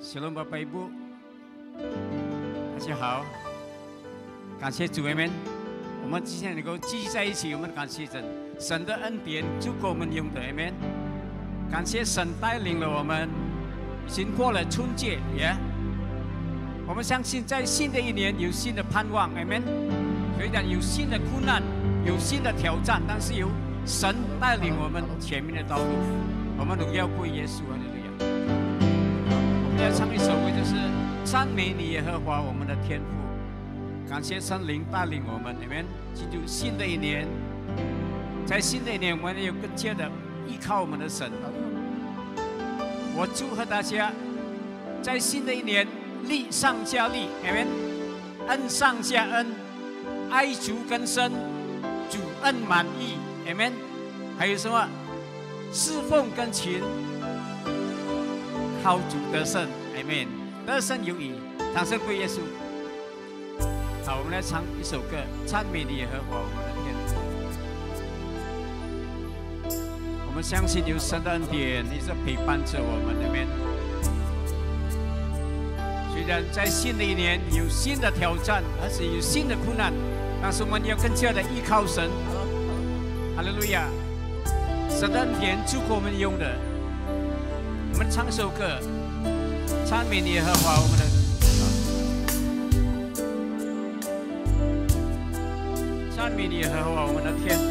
Shalom Bapak Ibu，大家好，感谢主阿们。我们今天能够聚在一起，我们感谢神，神的恩典足够我们用的阿们。感谢神带领了我们，已经过了春节耶。我们相信在新的一年有新的盼望阿们。虽然有新的苦难，有新的挑战，但是有神带领我们前面的道路，我们荣耀归耶稣。 要唱一首歌，就是赞美你耶和华我们的天父，感谢圣灵带领我们，你们进入新的一年。在新的一年，我们有更加的依靠我们的神。我祝贺大家，在新的一年力上加力，你们恩上加恩，爱足更深，主恩满溢，你们还有什么侍奉更勤。 靠主得胜，阿们，得胜有余，掌声归耶稣。好，我们来唱一首歌，赞美你耶和华我们的天父。我们相信有神的恩典一直陪伴着我们，阿们。虽然在新的一年有新的挑战，而且有新的苦难，但是我们要更加的依靠神。哈利路亚！神的恩典足够我们用的。 我们唱首歌，赞美你耶和华我们的，赞美你耶和华我们的天父，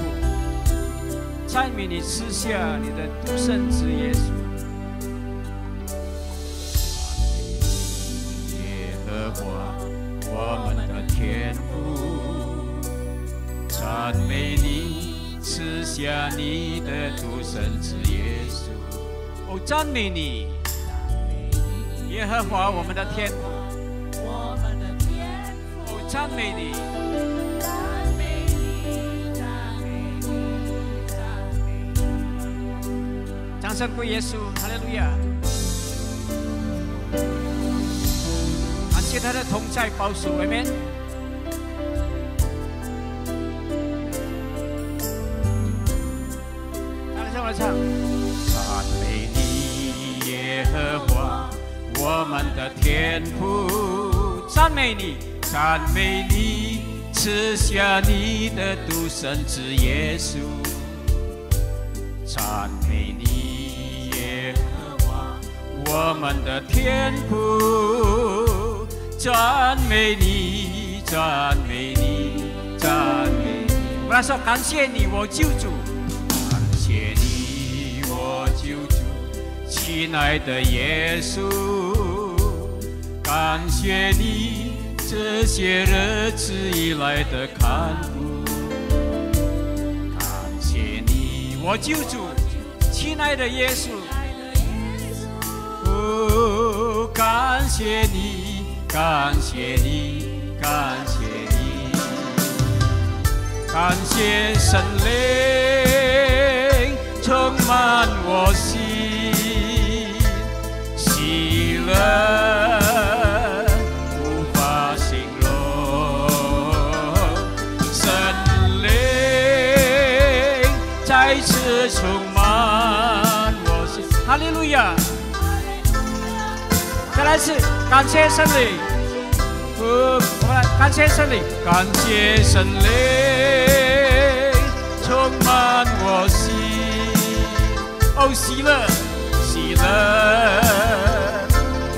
赞美你赐下你的独生子耶稣。耶和华我们的天父，赞美你赐下你的独生子耶稣。 哦，赞美你，耶和华我们的天父，哦，赞美你，掌声归耶稣，哈利路亚！感谢他的同在保守，阿们。来，我来唱。 耶和华，我们的天父，赞美你，赞美你，赐下你的独生子耶稣。赞美你，耶和华，我们的天父，赞美你，赞美你，赞美你。我们来说，感谢你，我救主，感谢你，我救主。 亲爱的耶稣，感谢你这些日子以来的看顾，感谢你，我救主，亲爱的耶稣，哦，感谢你，感谢你，感谢你，感谢圣灵充满我心。 喜乐无法形容，圣灵再次充满我心。哈利路亚！再来一次，感谢圣灵。我们来感谢圣灵，感谢圣灵充满我心。哦，喜乐，喜乐。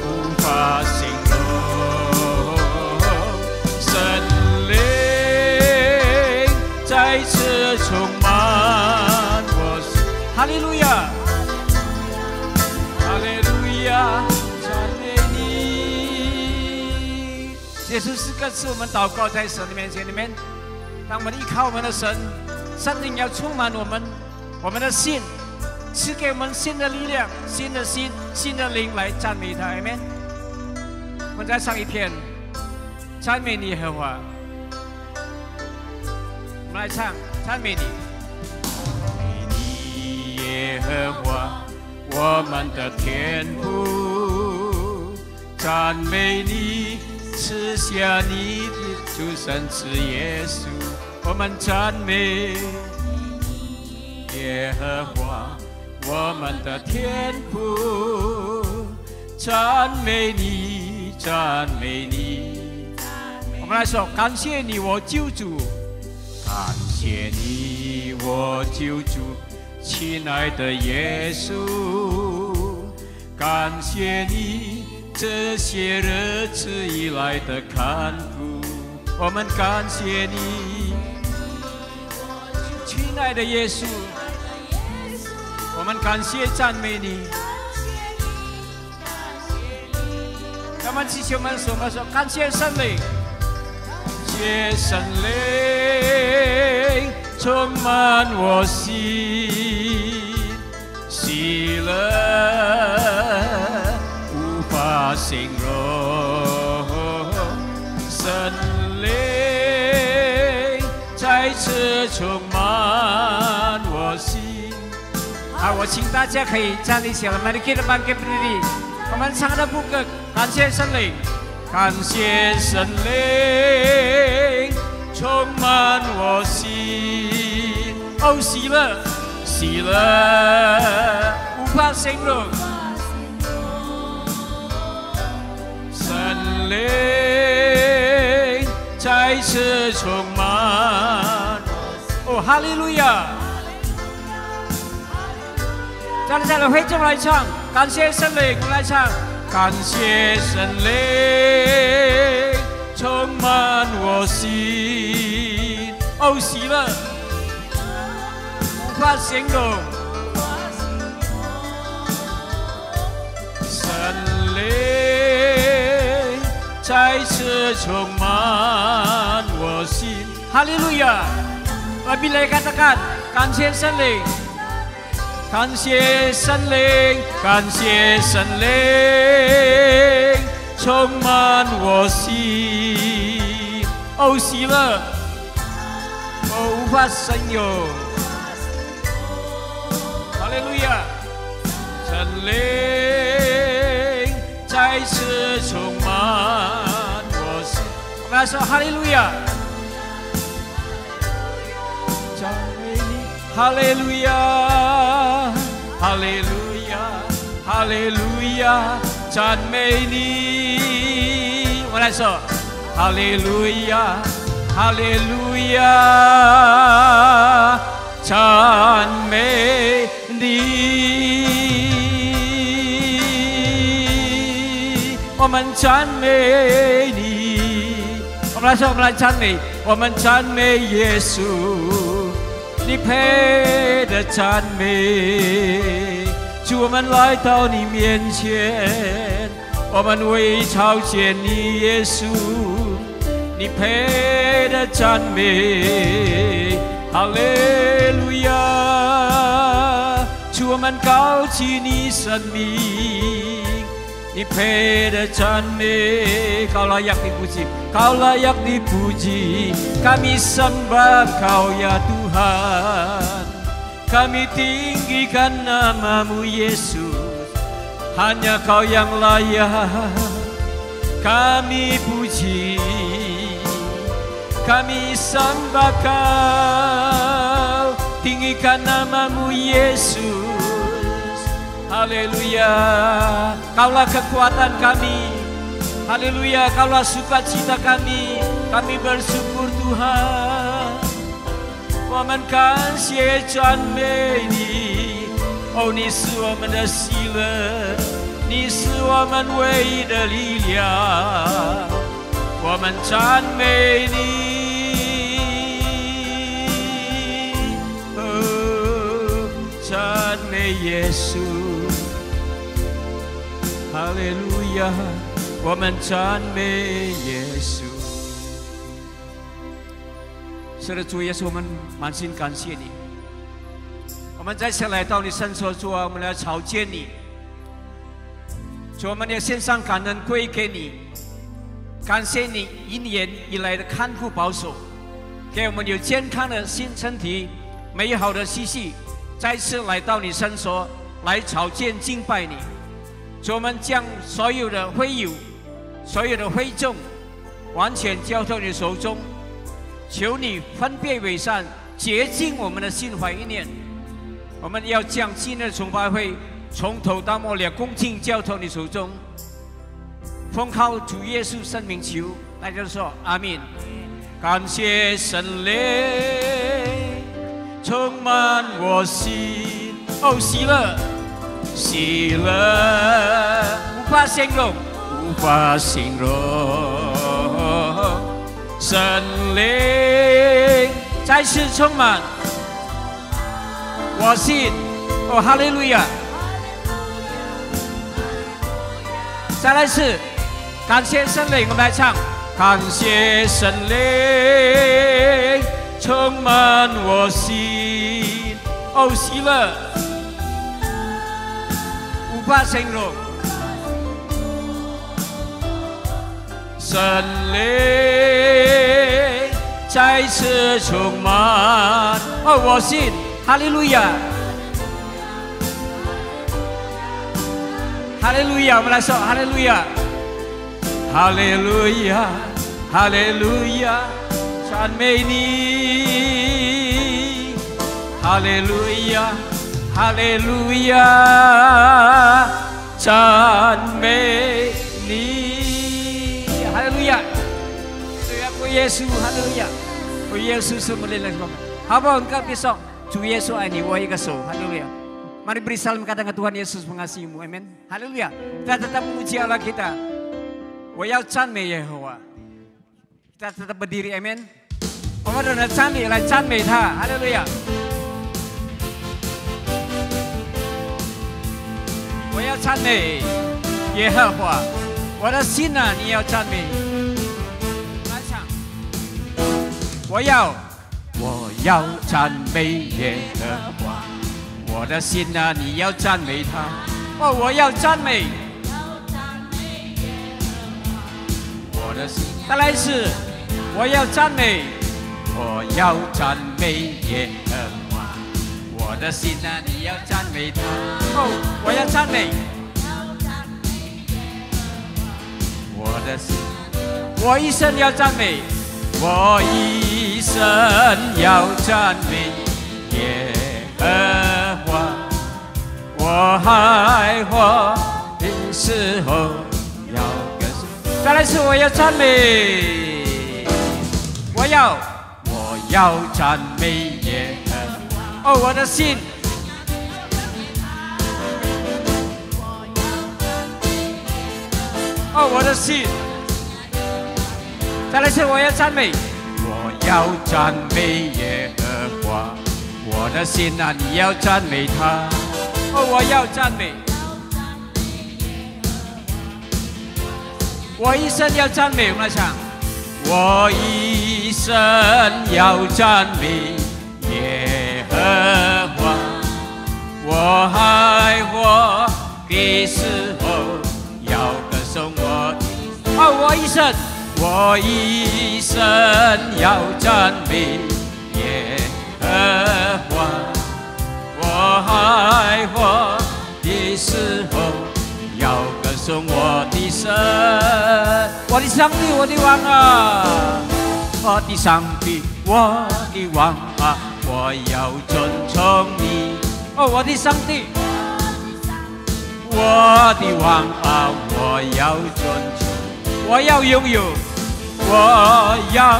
无法形容，圣灵再次充满我心。哈利路亚，哈利路亚，赞美你。这是4个字，我们祷告在神的面前里面。当我们依靠我们的神，圣灵要充满我们，我们的心，赐给我们新的力量、新的心、新的灵来赞美他。阿们。 我们再唱一篇，赞美你耶和华。我们来唱，赞美你，赞美你耶和华，我们的天父，赞美你赐下你的独生子耶稣。我们赞美耶和华，我们的天父。赞美你，赞美你。我们来说，感谢你，我救主，感谢你，我救主，亲爱的耶稣，感谢你这些日子以来的看顾，我们感谢你，亲爱的耶稣，我们感谢赞美你。我们弟兄们说，感谢圣灵，感谢圣灵充满我心，喜乐无法形容，圣灵再次充满我心。好，我请大家可以站立起来，Mari kita bangkit berdiri。我们唱的副歌，感谢圣灵，感谢圣灵充满我心。哦，喜乐，喜乐无法形容，圣灵再次充满。哦，哈利路亚！站立起来，会众来唱。感谢圣灵，我们来唱。感谢圣灵充满我心，哦，喜乐无法形容，圣灵再次充满我心。哈利路亚！Bila katakan， 感谢圣灵。感谢圣灵，感谢圣灵充满我心。哦，喜乐，哦，无法形容。哈利路亚！圣灵再次充满我心。我们来说哈利路亚！赞美你，哈利路亚！哈利路亚，哈利路亚，赞美你。我来说，哈利路亚，哈利路亚，赞美你。我们赞美你。我们来说，我们来赞美，我们赞美耶稣。你配的赞美，主，我们来到你面前，我们为朝见你，耶稣，你配的赞美，哈利路亚！主，我们高举你生命，你配的赞美，Kau layak dipuji, Kau layak dipuji, kami sembah Kau ya Tuhan, kami tinggikan namamu Yesus, hanya Kau yang layak kami puji, kami sembah Kau, tinggikan namamu Yesus, haleluya. Kaulah kekuatan kami, haleluya. Kaulah sukacita kami, kami bersyukur Tuhan. 我们感谢赞美你，哦，你是我们的喜乐，你是我们唯一的力量，我们赞美你，哦，赞美耶稣，哈利路亚，我们赞美耶稣。是的，主耶稣，我们满心感谢你。我们再次来到你圣所，主啊，我们来朝见你。主，我们要献上感恩归给你，感谢你一年以来的看顾保守，给我们有健康的身体，美好的息息，再次来到你圣所，来朝见敬拜你。主，我们将所有的会友、所有的会众，完全交托你手中。求你分别为善，洁净我们的心怀意念。我们要将今日的崇拜会从头到末了恭敬交托你手中。奉靠主耶稣圣名求，大家说阿们。感谢圣灵充满我心，哦，喜乐，喜乐，无法形容，无法形容。圣灵再次充满我心，哦，哈利路亚！再来一次，感谢圣灵，我们来唱。感谢圣灵充满我心，哦，喜乐无法形容。圣灵再次充满，哦，我心，哈利路亚，哈利路亚，我们来说哈利路亚。哈利路亚，哈利路亚，赞美你！哈利路亚，哈利路亚，赞美你！哈利路亚，主耶稣，哈利路亚，主耶稣semua lelaki. Hamba engkau besok, Tuhan Yesus ini wahai kasih, haleluya. Mari beri salam katakan Tuhan Yesus mengasihimu, amin. Haleluya. Kita tetap memuji Allah kita. 我要赞美耶和华，kita tetap berdiri, amin. 我们用赞美来赞美他，哈利路亚。我要赞美耶和华，我的心啊，你要赞美。来唱，我要赞美耶和华，我的心啊，你要赞美他。哦，我要赞美。 再来一次，我要赞美，我要赞美耶和华，我的心啊，你要赞美他。哦，我要赞美，我的心，我一生要赞美，我一生要赞美耶和华，我还活的时候。 再来一次，我要赞美，我要赞美耶和华。哦，我的心，哦，我的心。再来一次，我要赞美，我要赞美耶和华。我的心啊，你要赞美他。哦，我要赞美。 我一生要赞美，我们来唱。我一生要赞美耶和华，我还活的时候要歌颂我的。哦，我一生要赞美耶和华，我还活的时候。 要歌颂我的神，我的上帝，我的王啊，我的上帝，我的王啊，我要尊崇你。哦，我的上帝，我的王啊，我要尊崇，我要拥有，我要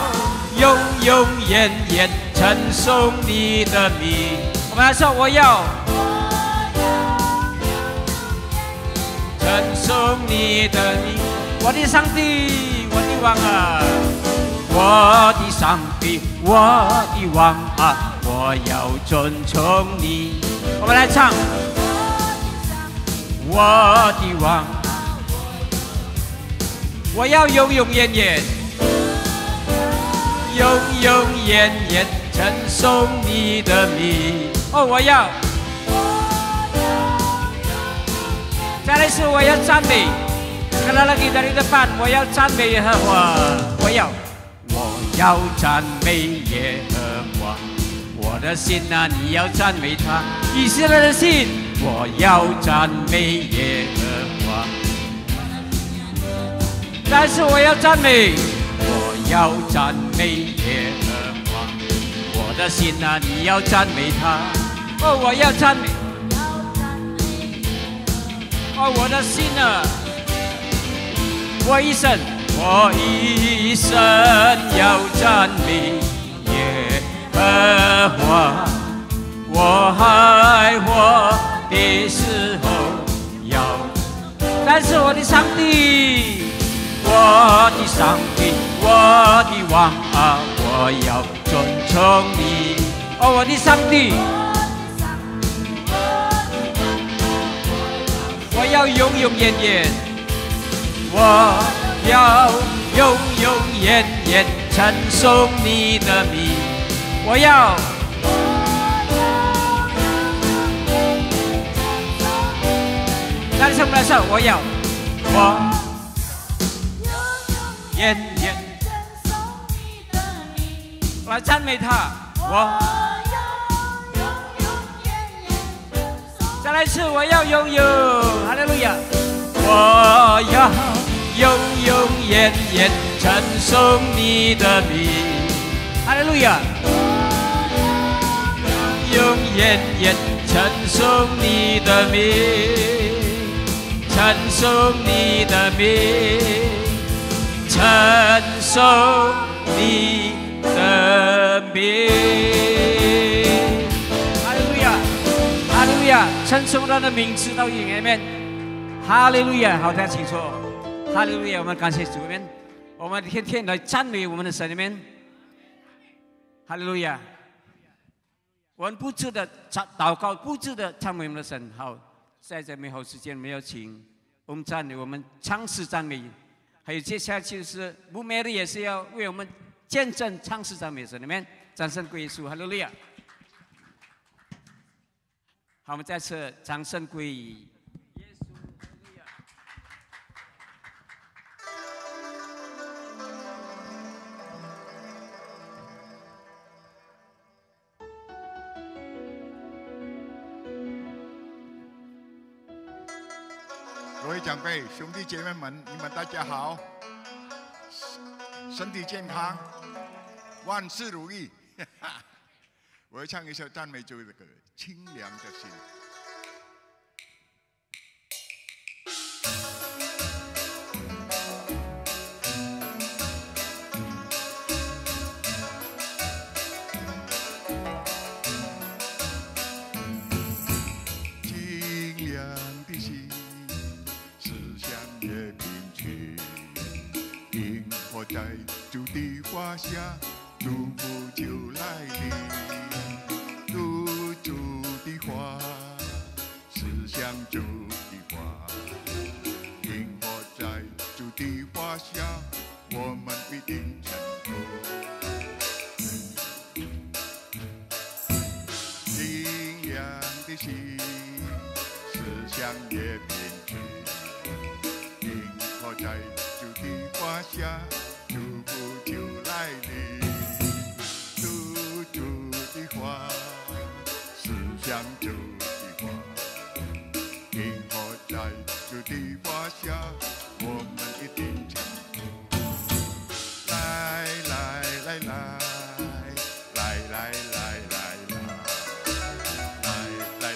永永远远称颂你的名。我们来说，我要。 称颂你的名，我的上帝，我的王啊，我的上帝，我的王啊，我要尊崇你。我们来唱，我的王，我要永永远远，永永远远称颂你的名。哦，我要。 再来一次，我要赞美。Sekali lagi dari depan， 我要赞美耶和华。我要赞美耶和华。我的心啊，你要赞美他。以色列的心，我要赞美耶和华。再次，我要赞美，我要赞美耶和华。我的心啊，你要赞美他。哦，我要赞美。 哦，我的心啊，我一生要赞美耶和华。我爱我的时候要，但是我的上帝，我的上帝，我的王啊，我要尊崇你。哦，我的上帝，我要永永远远，我要永永远远称颂你的名，我要。来，上来上，我要，远远来赞美他，再来一次，我要拥有，哈利路亚，我要永永远远称颂你的名，哈利路亚，永永远远称颂你的名。称颂你的名，称颂你的名。哈利路亚，哈利路亚，称颂他的名直到永远。哈利路亚，好，大家请坐。哈利路亚，我们感谢主们，我们天天来赞美我们的神里面。哈利路亚，我们不住的祷告，不住的赞美我们的神。好。在这美好时间，没有请我们赞美，我们唱诗赞美，还有接下去就是牧美的也是要为我们见证唱诗赞美神里面，掌声归耶稣，哈利路亚！好，我们再次掌声归耶稣，哈利路亚！各位长辈、兄弟姐妹们，你们大家好，身体健康，万事如意。我要唱一首赞美主的歌，《清凉的心》。在主的花下，祝福就来临。主的花是像主的花，因活在主的花下，我们必定成功。清凉的心是像叶片枝，因活在主的花下。祝福就来临，主的花是像主的花，因活在主的花下，我们一定成功。来来来来来来来来来来来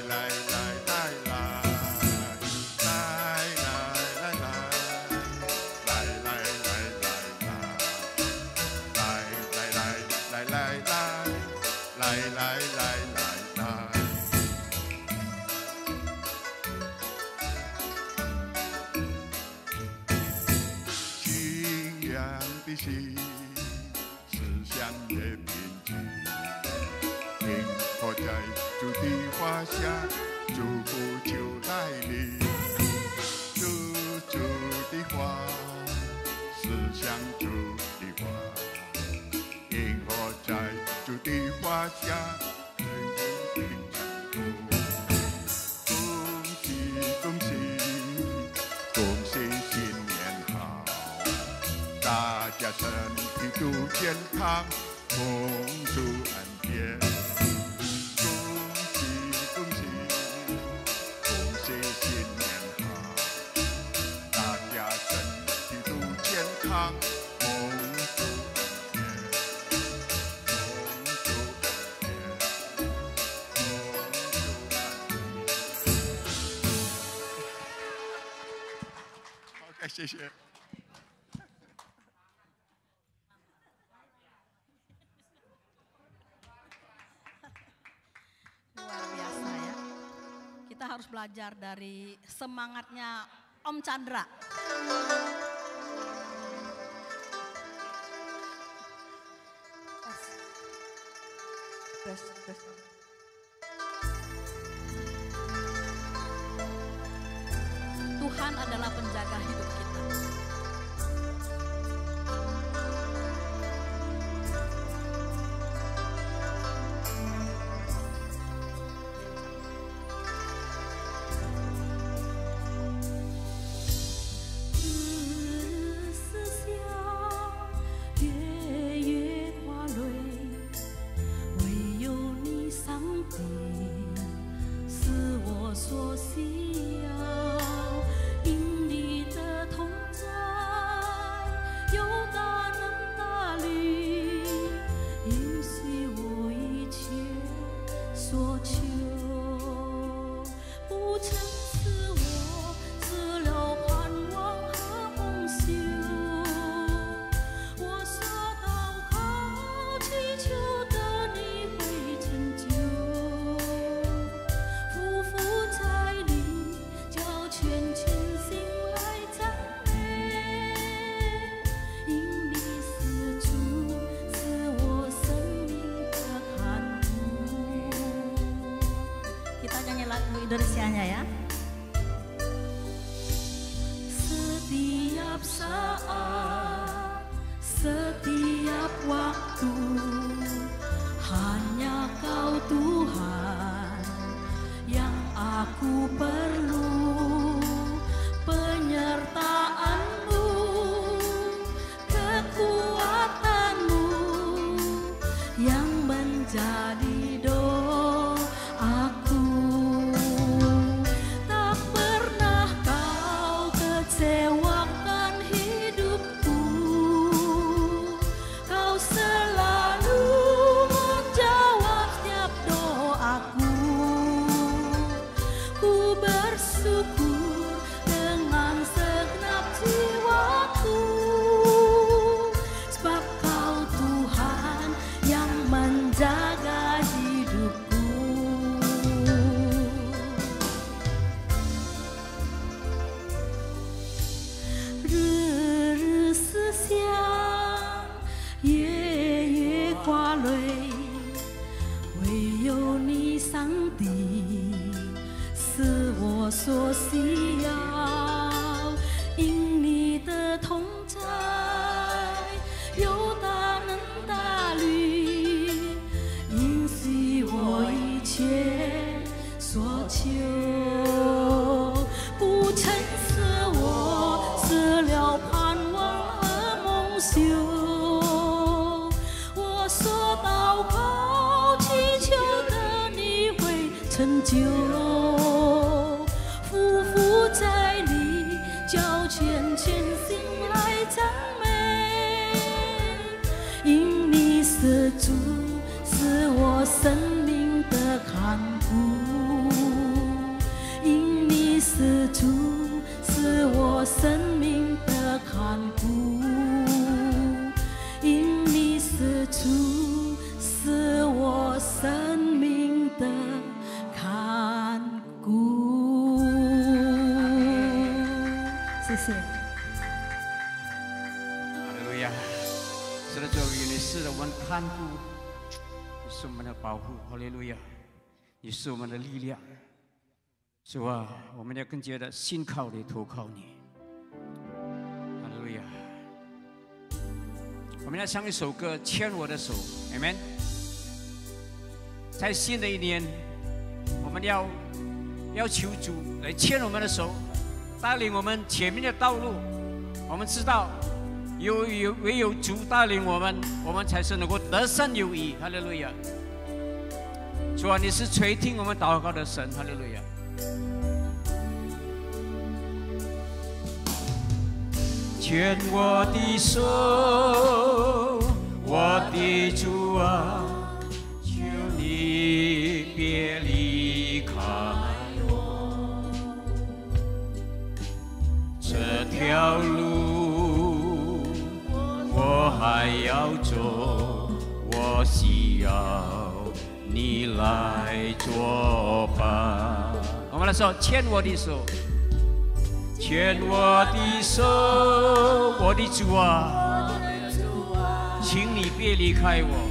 来来来。心是像叶片枝，因活在主的花下，祝福就来临。主的花是像主的花，因活在主的花下，最平成功。恭喜恭喜新年好！大家身体都健康，丰足安健。恭喜新年好！大家身体都健康，丰足安健。OK， 谢谢。Luar biasa ya. Kita harus belajar dari semangatnya Om Chandra. Tuhan adalah penjaga hidup kita.所需要，因你的同在，有大能大力，允许我一切所求，不曾使我失了盼望和梦想。我所祷告祈求的，你会成就。Indonesianya ya. Setiap saat, setiap waktu, hanya Kau Tuhan yang aku perlu. Penyertaan-Mu, kekuatan-Mu yang menjadi doaku. Kecewakan hidupku, Kau selalu menjawab setiap doaku. Ku bersyukur dengan segenap jiwaku, sebab Kau Tuhan yang menjaga hidupku. 上帝是我所需要，因你的同在，有大能大力，允许我一切所求，不曾使我失了盼望和梦想。我所祷告祈求的，你会成就。匍匐在你脚前，全心来赞美。因你是主，是我生命的看顾。因你是主，是我生命的看顾。因你是主，是我生命的看顾。谢谢。哈利路亚！是的，主，你是我们的看顾，你是我们的保护。哈利路亚！你是我们的力量。主啊，我们要更加的信靠你，投靠你。哈利路亚！我们要唱一首歌，牵我的手 ，Amen。在新的一年，我们要求主来牵我们的手，带领我们前面的道路。我们知道，唯有主带领我们，我们才是能够得胜有余。哈利路亚！主啊，你是垂听我们祷告的神。哈利路亚！牵我的手，我的主啊，求你别离开我。这条路我还要走，我需要你来作伴。我们来说，牵我的手，牵我的手，我的主啊，请你别离开我。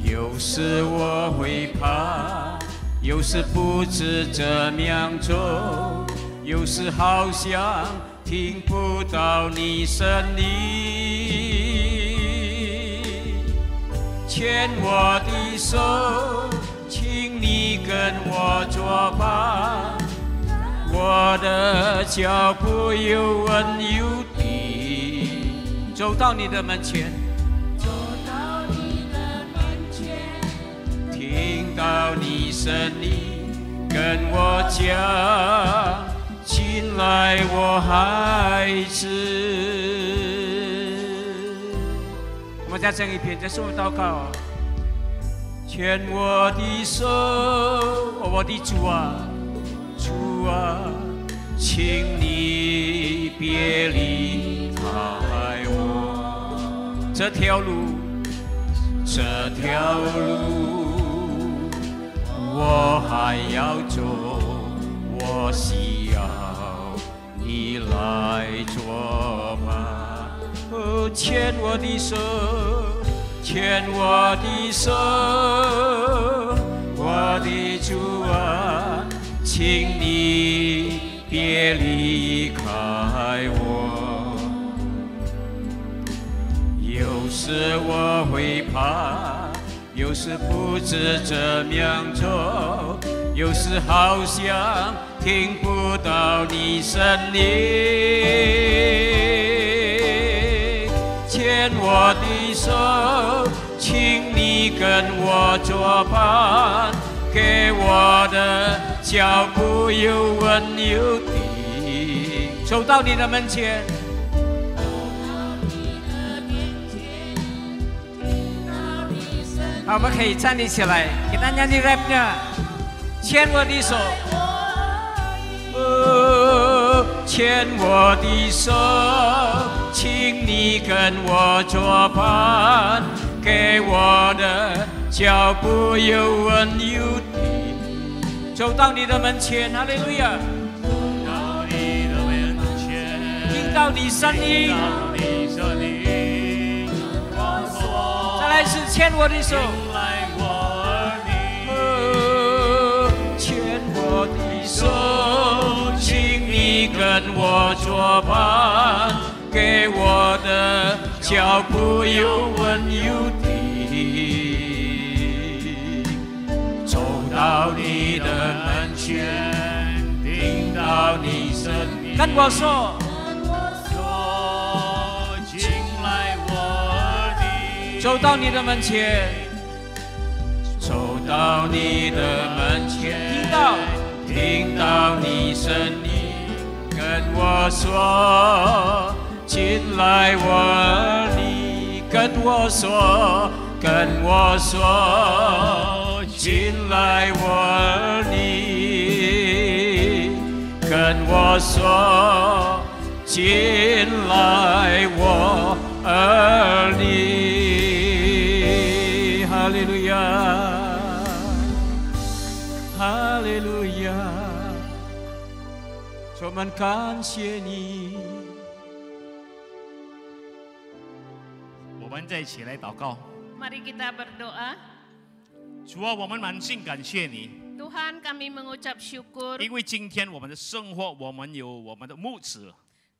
有时我会怕，有时不知怎样走，有时好像听不到你声音。牵我的手，请你跟我作伴，我的脚步有稳有定，走到你的门前。听到你声音，跟我讲，进来我孩子。我们再唱一遍，这是我们祷告。牵我的手，我的主啊，主啊，请你别离开我。这条路，这条路。我还要走，我需要你来作伴。哦，牵我的手，牵我的手，我的主啊，请你别离开我。有时我会怕。有时不知怎样走，有时好像听不到你声音。牵我的手，请你跟我作伴，给我的脚步有稳有定，走到你的门前。好，我们可以站立起来，给大家去 rap-nya。牵我的手，牵我的手，请你跟我作伴，给我的脚步有稳有定，走到你的门前，哈利路亚。听到你声音。再来一次，牵我的手，牵我的手，请你跟我作伴，给我的脚步有稳有定，走到你的门前，听到你声音，跟我说。走到你的门前，走到你的门前，听到你声音，跟我说，进来我儿女，跟我说，进来我儿女，跟我说，进来我儿女。哈利路亚，哈利路亚，我们感谢你。我们再一起来祷告。 Mari kita berdoa. 主啊，我们满心感谢你， Tuhan, kami mengucap syukur 因为今天我们的生活，我们有我们的牧者，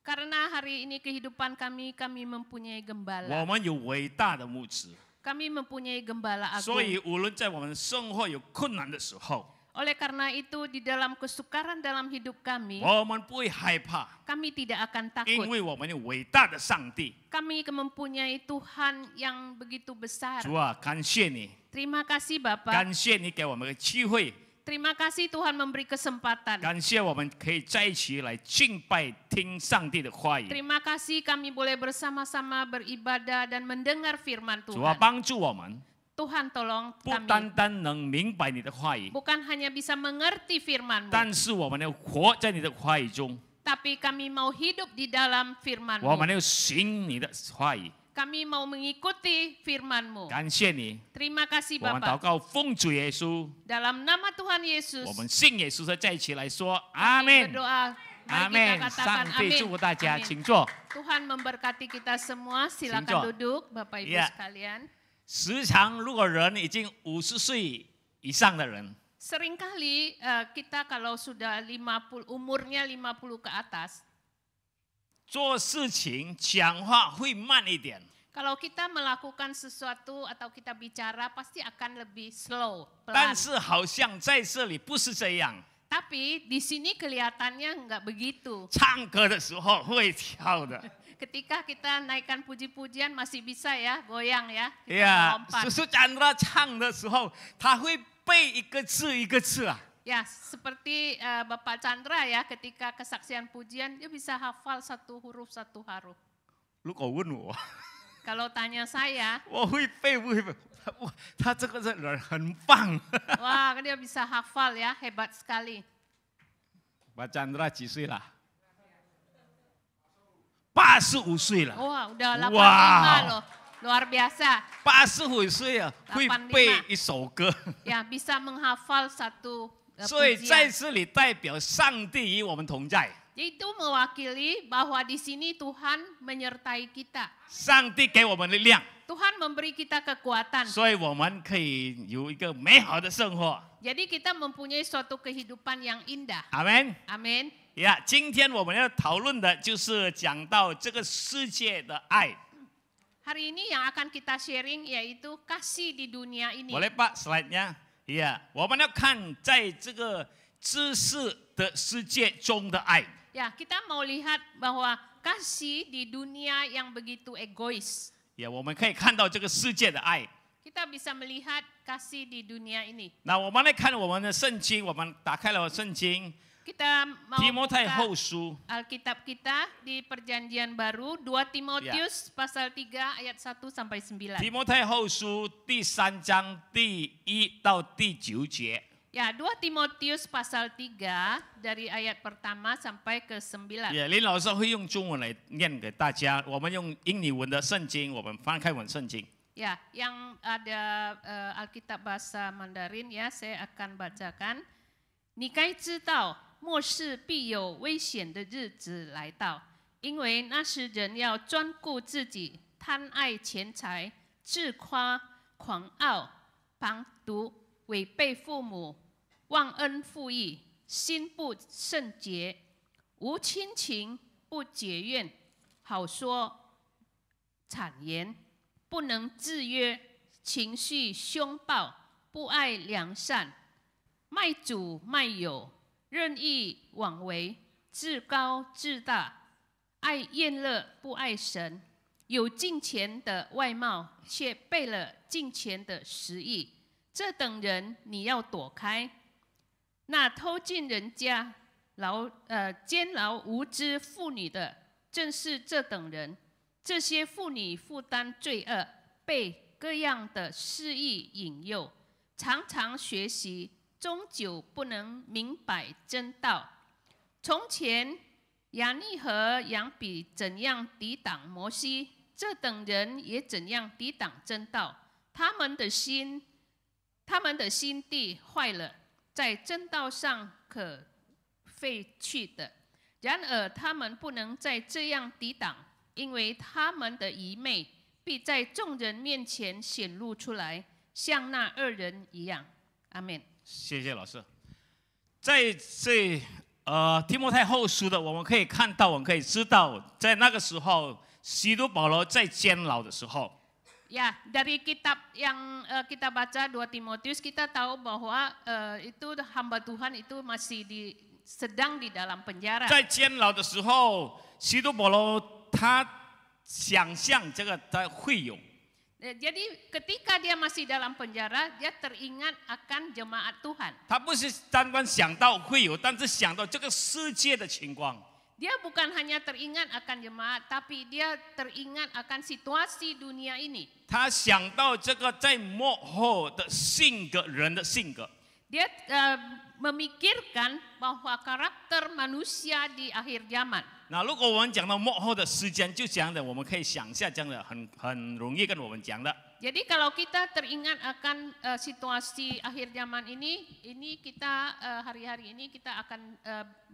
karena hari ini kehidupan kami mempunyai gembala. 我们有伟大的牧者。 Kami mempunyai gembala agung. 所以无论在我们生活有困难的时候， Oleh karena itu di dalam kesukaran dalam hidup kami, 我们不会害怕， kami tidak akan 因 takut. 为我们有伟大的上帝。 Kami mempunyai Tuhan yang begitu besar. 主啊，感谢你， Terima kasih Bapak. 感谢你给我们的机会， Terima kasih Tuhan memberi kesempatan. 感谢我们可以在一起来敬拜、听上帝的话语。 Terima kasih kami boleh bersama-sama beribadah dan mendengar firman 主啊， Tuhan. 帮助我们， Tuhan tolong 不 kami. 单单能明白你的话语， Bukan hanya bisa mengerti firman-Mu, 但是我们要活在你的话语中， tapi kami mau hidup di dalam 我 firman-Mu. 们要行你的话语。 Kami mau mengikuti firman-Mu. 感谢你， Terima kasih 我们祷 Bapa. 告奉主耶稣， Dalam nama Tuhan Yesus, 我们信耶稣的在一起来说， kami 阿门， berdoa. 阿 Mari 门。 kita 上 katakan 帝祝福大家， amin. 请坐。 Tuhan memberkati kita semua. 请 Silakan 坐。 duduk, Bapak Ibu Ya. sekalian. 时常如果人已经50岁以上的人， Seringkali kita kalau sudah 50, umurnya 50 ke atas, 做事情讲话会慢一点， kalau kita melakukan sesuatu atau kita bicara pasti akan lebih slow, 但 pelan. 是好像在这里不是这样。 Tapi di sini kelihatannya enggak begitu. 唱歌的时候会跳的， Ketika kita naikkan puji-pujian masih bisa ya, goyang ya, kita 呀， melompat. 叔叔Chandra唱的时候，他会背一个字一个字啊。 Ya, seperti Bapak Chandra ya, ketika kesaksian pujian dia bisa hafal satu huruf satu huruf. 如果问我， Kalau tanya saya, 我会背不会背？哇，他这个人很棒。 wah dia bisa hafal ya, hebat sekali. Pak Chandra 几岁了？85岁了。 Wah, udah 85 Wow. loh, luar biasa. 85岁啊，会背一首歌。 Ya, bisa menghafal satu 所以在 pujian. 这里代表上帝与我们同在， Itu mewakili bahwa di sini Tuhan menyertai kita. 上帝给我们力量， Tuhan memberi kita kekuatan. 所以我们可以有一个美好的生活。 Jadi kita mempunyai suatu kehidupan yang indah. 阿门。 Amin. 呀，今天我们要讨论的就是讲到这个世界的爱。 Hari ini yang akan kita sharing yaitu kasih di dunia ini. Boleh Pak slide-nya? Iya, 我们要看在这个知识的世界中的爱。 Ya, kita mau lihat bahwa kasih di dunia yang begitu egois. 呀，我们可以看到这个世界的爱。 Kita bisa melihat kasih di dunia ini. 那我们来看我们的圣经，我们打开了圣经 Kita mau 提摩太 buka 后书 Alkitab kita di Perjanjian Baru 2 Timotius pasal 3 ayat 1 sampai 9. 提摩太后书第3章第1到第9节。 Ya, 2 Timotius pasal 3 dari ayat pertama sampai ke 9. 也林老师会用中文来念给大家，我们用英语文的圣经，我们翻开我们圣经。 Ya, yang ada Alkitab bahasa Mandarin ya, saya akan bacakan. 你该知道，末世必有危险的日子来到，因为那时人要专顾自己，贪爱钱财，自夸、狂傲、旁毒、违背父母，忘恩负义，心不圣洁，无亲情，不结怨，好说谄言，不能制约，情绪凶暴，不爱良善，卖主卖友，任意妄为，自高自大，爱厌乐不爱神，有敬钱的外貌，却背了敬钱的实意。这等人你要躲开。那偷进人家监牢无知妇女的，正是这等人。这些妇女负担罪恶，被各样的私意引诱，常常学习，终究不能明白真道。从前亚尼和杨比怎样抵挡摩西，这等人也怎样抵挡真道。他们的心地坏了，在真道上可废去的。然而他们不能再这样抵挡，因为他们的愚昧必在众人面前显露出来，像那二人一样。阿门。谢谢老师。在这提摩太后书的，我们可以看到，我们可以知道，在那个时候，使徒保罗在监牢的时候， Ya, dari kitab yang kita baca 2 Timotius, kita tahu bahwa itu hamba Tuhan itu masih sedang di dalam penjara. 在监牢的时候，使徒保罗他想象这个的会友， Jadi ketika dia masih dalam penjara, dia teringat akan jemaat Tuhan. 他不是单单想到会友，但是想到这个世界的情况。 Dia bukan hanya teringat akan jemaat, tapi dia teringat akan situasi dunia ini. 他想到这个在末后的性格，人的性格。 Dia memikirkan bahwa karakter manusia di akhir zaman. 那如果我们讲到末后的时间，就讲的我们可以想一下，这样的很容易跟我们讲的。 Jadi kalau kita teringat akan situasi akhir zaman ini kita hari-hari ini kita akan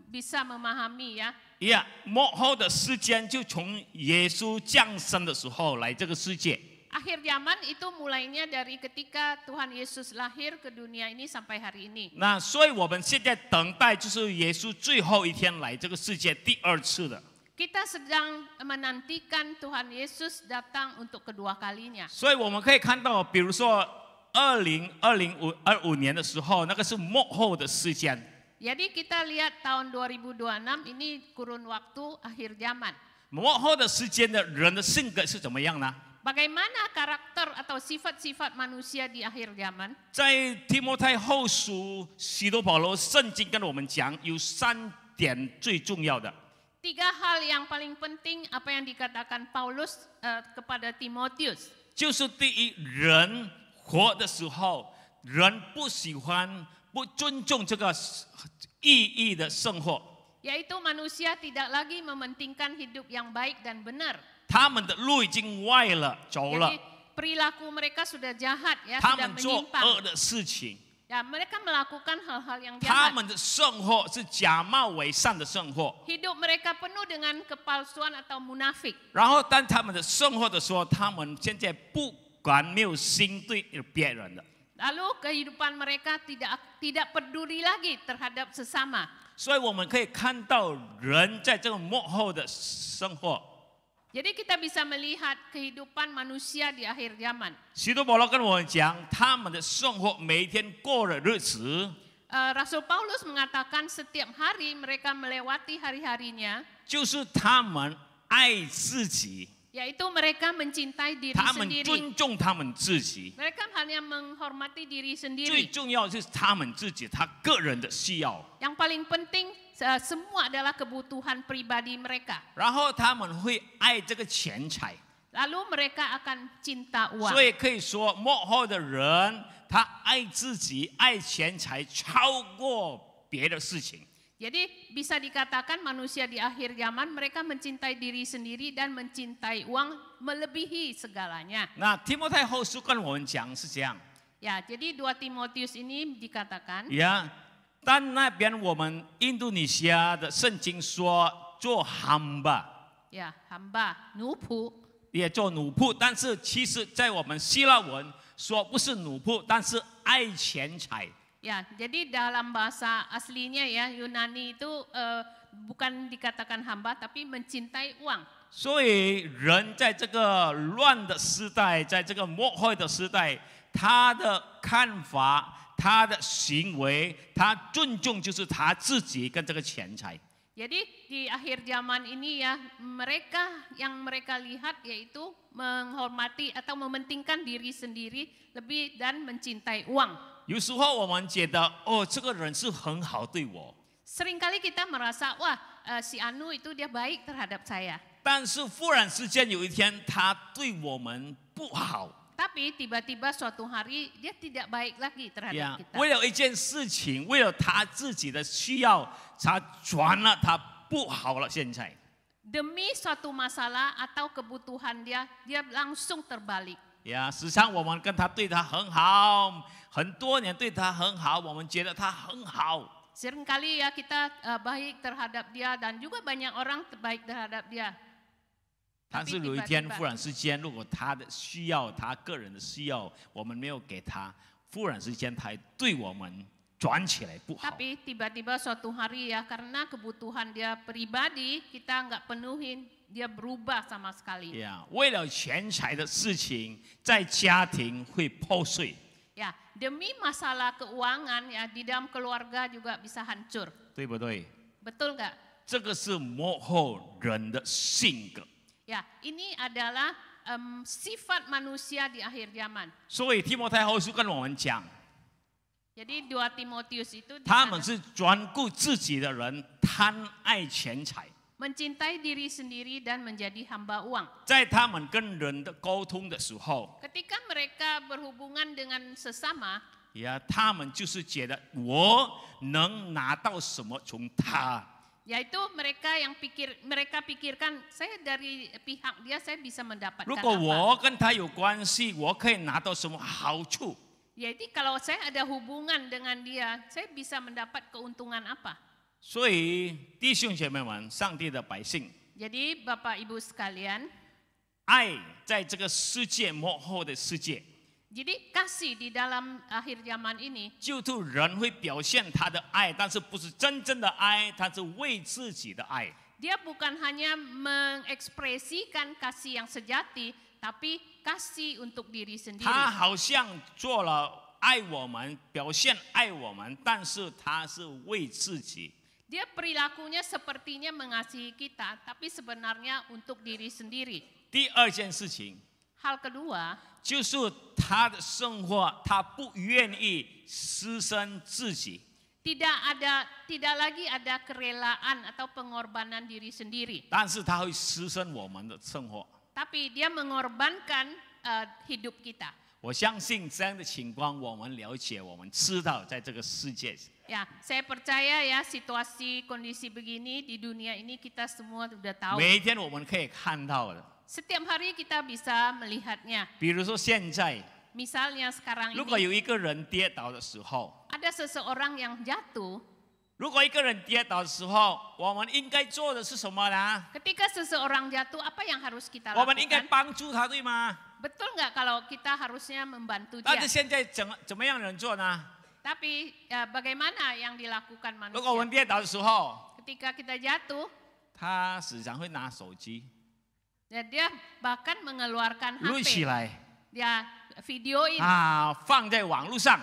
bisa memahami ya. Iya, 末后的时间就从耶稣降生的时候来这个世界。 Akhir zaman itu mulainya dari ketika Tuhan Yesus lahir ke dunia ini sampai hari ini. 那所以我们现在等待就是耶稣最后一天来这个世界第二次的。 Kita sedang menantikan Tuhan Yesus datang untuk kedua kalinya. 所以我们可以看到，比如说2025年的时候，那个是末后的时间。 Jadi kita lihat tahun 2026 ini kurun waktu akhir zaman. 末后的时间的人的性格是怎么样呢？ Bagaimana karakter atau sifat-sifat manusia di akhir zaman? 在提摩太后书，使徒保罗圣经跟我们讲，有3点最重要的。 Tiga hal yang paling penting apa yang dikatakan Paulus kepada Timotius. 就是第一，人活的时候，人不喜欢、不尊重这个意义的生活， Yaitu manusia tidak lagi mementingkan hidup yang baik dan benar. 他们的路已经歪了，走了 Jadi，perilaku mereka sudah jahat ya, 他 sudah 们做 menyimpang. 恶的事情， Ya, mereka melakukan hal-hal yang 他 jahat. 们的生活是假冒伪善的生活。 Hidup mereka penuh dengan kepalsuan atau munafik. 然后，当他们的生活的时候，他们现在不管没有心对别人的， Lalu kehidupan mereka tidak peduli lagi terhadap sesama. 所以我们可以看到人在这个末后的生活。 Jadi kita bisa melihat kehidupan manusia di akhir zaman. 使徒保罗跟我们讲，他们的生活每一天过的日子， Rasul Paulus mengatakan setiap hari mereka melewati hari-harinya, 就是他们爱自己， yaitu mereka mencintai diri 他们 sendiri. 尊重他们自己， Mereka hanya menghormati diri 最 sendiri. 重要就是他们自己他个人的需要， Yang paling penting semua adalah kebutuhan pribadi mereka. 然后他们会爱这个钱财， Lalu mereka akan cinta 所 uang. 以可以说末后的人他爱自己、爱钱财超过别的事情。 Jadi bisa dikatakan manusia di akhir zaman mereka mencintai diri sendiri dan mencintai uang melebihi segalanya. 那提摩太后书跟我们讲是这样， Ya, jadi 2 Timotius ini dikatakan 呀，但那边我们印度尼西亚的圣经说做 hamba。 ya hamba, nupu. 也做奴仆，但是其实在我们希腊文说不是奴仆，但是爱钱财。 Ya, jadi dalam bahasa aslinya ya Yunani itu bukan dikatakan hamba tapi mencintai uang. 所以人在这个乱的时代，在这个末后的时代，他的看法、他的行为、他尊重就是他自己跟这个钱财。 Jadi di akhir zaman ini ya yang mereka lihat yaitu menghormati atau mementingkan diri sendiri lebih dan mencintai uang. 有时候我们觉得哦，这个人是很好对我， Seringkali kita merasa wah si Anu itu dia baik terhadap saya. 但是忽然之间有一天他对我们不好。 Tapi tiba-tiba suatu hari dia tidak baik lagi terhadap kita. 为了一件事情，为了他自己的需要，他转了他不好了。现在， Demi suatu masalah atau kebutuhan dia langsung terbalik. 时常我们跟他对他很好，很多年对他很好，我们觉得他很好。 Seringkali ya kita baik terhadap dia dan juga banyak orang baik terhadap dia. 但是有一天忽然之间，如果他的需要，他个人的需要，我们没有给他，忽然之间他对我们转起来不好。 Tapi tiba-tiba suatu hari ya karena kebutuhan dia pribadi kita nggak penuhin, dia berubah sama sekali. 为了钱财的事情，在家庭会破碎。 Ya, demi masalah keuangan ya di dalam keluarga juga bisa hancur. 对不对？ Betul nggak? 这个是末后人的性格。 Ya, ini adalah sifat manusia di akhir zaman. 所以提摩太后书跟我们讲， Jadi 2 Timotius itu 他们是专顾自己的人，贪爱钱财。mencintai diri sendiri dan menjadi hamba uang. 在他们跟人的沟通的时候， Ketika mereka berhubungan dengan sesama, 他们就是觉得我能拿到什么从他。 yaitu mereka pikirkan saya dari pihak dia saya bisa mendapatkan 如果 apa. 我跟他有关系，我可以拿到什么好处？ Jadi kalau saya ada hubungan dengan dia, saya bisa mendapat keuntungan apa? 所以弟兄姐妹们，上帝的百姓， Jadi Bapak Ibu sekalian, 爱在这个世界幕后的世界， jadi kasih di dalam akhir zaman ini 就人会表现他的爱，但是不是真正的爱，他是为自己的爱。 dia bukan hanya mengekspresikan kasih yang sejati, tapi kasih untuk diri sendiri. 他好像做了爱我们，表现爱我们，但是他是为自己。 Dia perilakunya sepertinya mengasihi kita, tapi sebenarnya untuk diri sendiri. 第二件事情 Hal kedua, 就是他的生活，他不愿意牺牲自己。 tidak lagi ada kerelaan atau pengorbanan diri sendiri, 但是他会牺牲我们的生活。 tapi dia mengorbankan hidup kita. 我相信这样的情况，我们了解，我们知道，在这个世界， Ya, saya percaya ya situasi kondisi begini di dunia ini kita semua sudah tahu. 每一天我们可以看到的。 Setiap hari kita bisa melihatnya. 比如说现在， Misalnya sekarang 如果 ini 有一个人跌倒的时候， ada seseorang yang jatuh. 如果一个人跌倒的时候，我们应该做的是什么呢？ Ketika seseorang jatuh, apa yang harus kita 我们应该 lakukan? 帮助他，对吗？ Betul nggak kalau kita harusnya membantu 但 dia? 是现在怎么样人做呢？ Tapi bagaimana yang dilakukan 如果我们 manusia? 跌倒的时候， Ketika kita jatuh, 他时常会拿手机 ya dia bahkan mengeluarkan 录起 HP, 来 dia videoin, 放在网络上，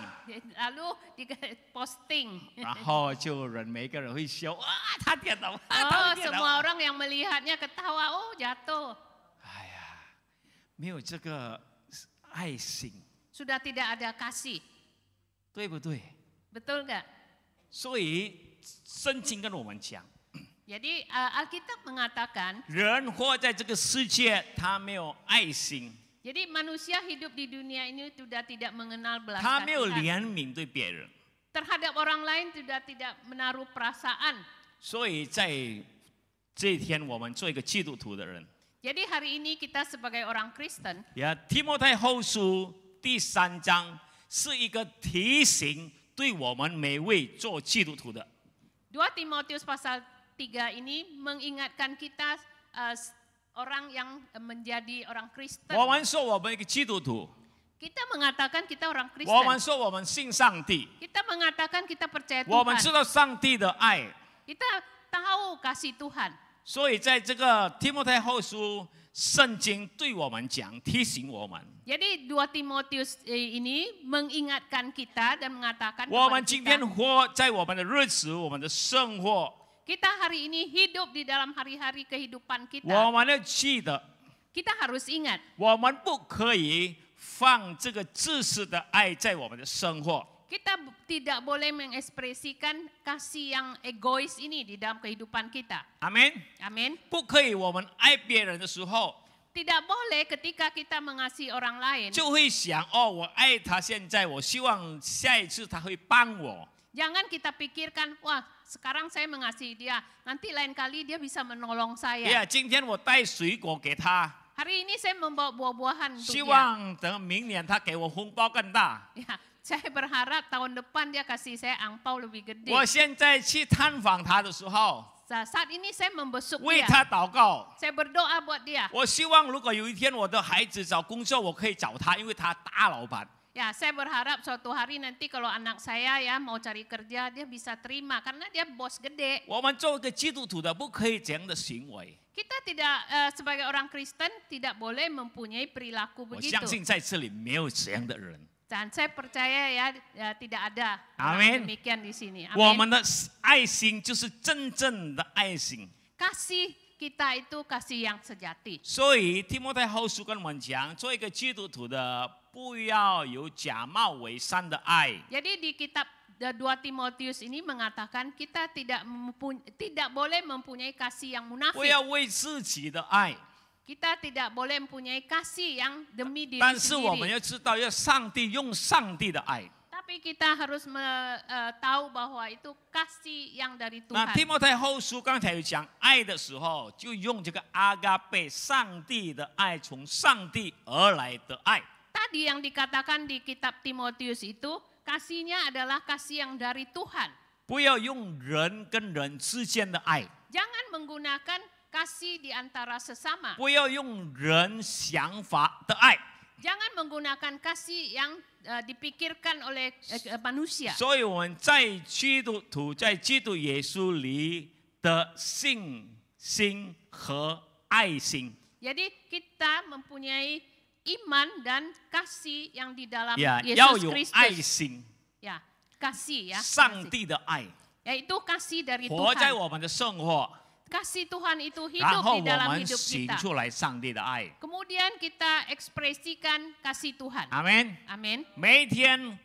lalu di posting. 然后就每个人会笑啊，他跌倒，啊， Oh, 他跌倒。 semua orang yang melihatnya ketawa, oh jatuh. 哎呀，没有这个爱心， Sudah tidak ada kasih, 对不对？ betul nggak? 所以圣经跟我们讲， Jadi Alkitab mengatakan, 人活在这个世界，他没有爱心， jadi manusia hidup di dunia ini sudah tidak mengenal belas 他没有 kasihan. 怜悯对别人， Terhadap orang lain sudah tidak menaruh perasaan. 所以在这一天，我们做一个基督徒的人， Jadi hari ini kita sebagai orang Kristen, 提摩太后书第3章是一个提醒，对我们每位做基督徒的。 2 Timotius pasal 3 ini mengingatkan kita orang yang menjadi orang Kristen. 我们说我们一个基督徒， Kita mengatakan kita orang 我们 Kristen. 说我们信上帝， Kita mengatakan kita percaya 我们 Tuhan. 知道上帝的爱。 Kita tahu kasih Tuhan. 所以在这个提摩太后书，圣经对我们讲，提醒我们， Jadi 2 Timotius ini mengingatkan kita dan mengatakan 我 kepada 们今天 kita, 活在我们的日子，我们的生活， kita hari ini hidup di dalam hari-hari kehidupan 我 kita. 们要记得， Kita harus ingat, 我们不可以放这个自私的爱在我们的生活。 kita tidak boleh mengekspresikan kasih yang egois ini di dalam kehidupan kita. 阿门。 Amin. 不可以，我们爱别人的时候， Tidak boleh ketika kita mengasihi orang lain, 就会想哦，我爱他，现在我希望下一次他会帮我。 jangan kita pikirkan, wah sekarang saya mengasihi dia, nanti lain kali dia bisa menolong saya. 今天我带水果给他， Hari ini saya membawa buah-buahan untuk 希 dia. 望等明年他给我红包更大。 Ya, saya berharap tahun depan dia kasih saya angpau lebih gede. 我现在去探访他的时候， Saat ini saya membesuk 为 dia. 他祷告。 Saya berdoa buat dia. 我希望如果有一天我的孩子找工作，我可以找他，因为他大老板。 Ya, saya berharap suatu hari nanti kalau anak saya ya mau cari kerja dia bisa terima karena dia bos gede. 我们做一个基督徒的，不可以这样的行为。 Kita tidak sebagai orang Kristen tidak boleh mempunyai perilaku 我 begitu. 相信在这里没有这样的人。 Dan saya percaya ya, tidak ada orang Amin. demikian di sini. 我 Amin. 们的爱心就是真正的爱心。 Kasih kita itu kasih yang sejati. 所以提摩太后书跟我们讲，做一个基督徒的，不要有假冒伪善的爱。 Jadi di kitab 2 Timotius ini mengatakan kita tidak boleh mempunyai kasih yang 不 munafik. 要为自己的爱， Kita tidak boleh mempunyai kasih yang demi diri 但是我们 sendiri. 要知道，要上帝用上帝的爱。 Tapi kita harus tahu bahwa itu kasih yang dari 那 Tuhan. 提摩太后书刚才有讲爱的时候，就用这个阿嘎贝，上帝的爱，从上帝而来的爱。 Tadi yang dikatakan di kitab Timotius itu, kasihnya adalah kasih yang dari Tuhan. 不要用人跟人之间的爱， Jangan menggunakan kasih di antara sesama. 不要用人想法的爱。 Jangan menggunakan kasih yang dipikirkan oleh manusia. 所以我们在基督徒在基督耶稣里的信心和爱心， Jadi kita mempunyai iman dan kasih yang di dalam 呀，要 Yesus 有爱 Kristus. 心， Ya, kasih ya. 上 kasih. 帝的爱， Yaitu kasih dari 活在 Tuhan. 我们的生活， Kasih Tuhan itu 然 hidup 后 di 我 dalam 们 hidup 行 kita. 出来上帝的爱。 Kemudian kita ekspresikan kasih Tuhan. 阿门。 Amin. 每一天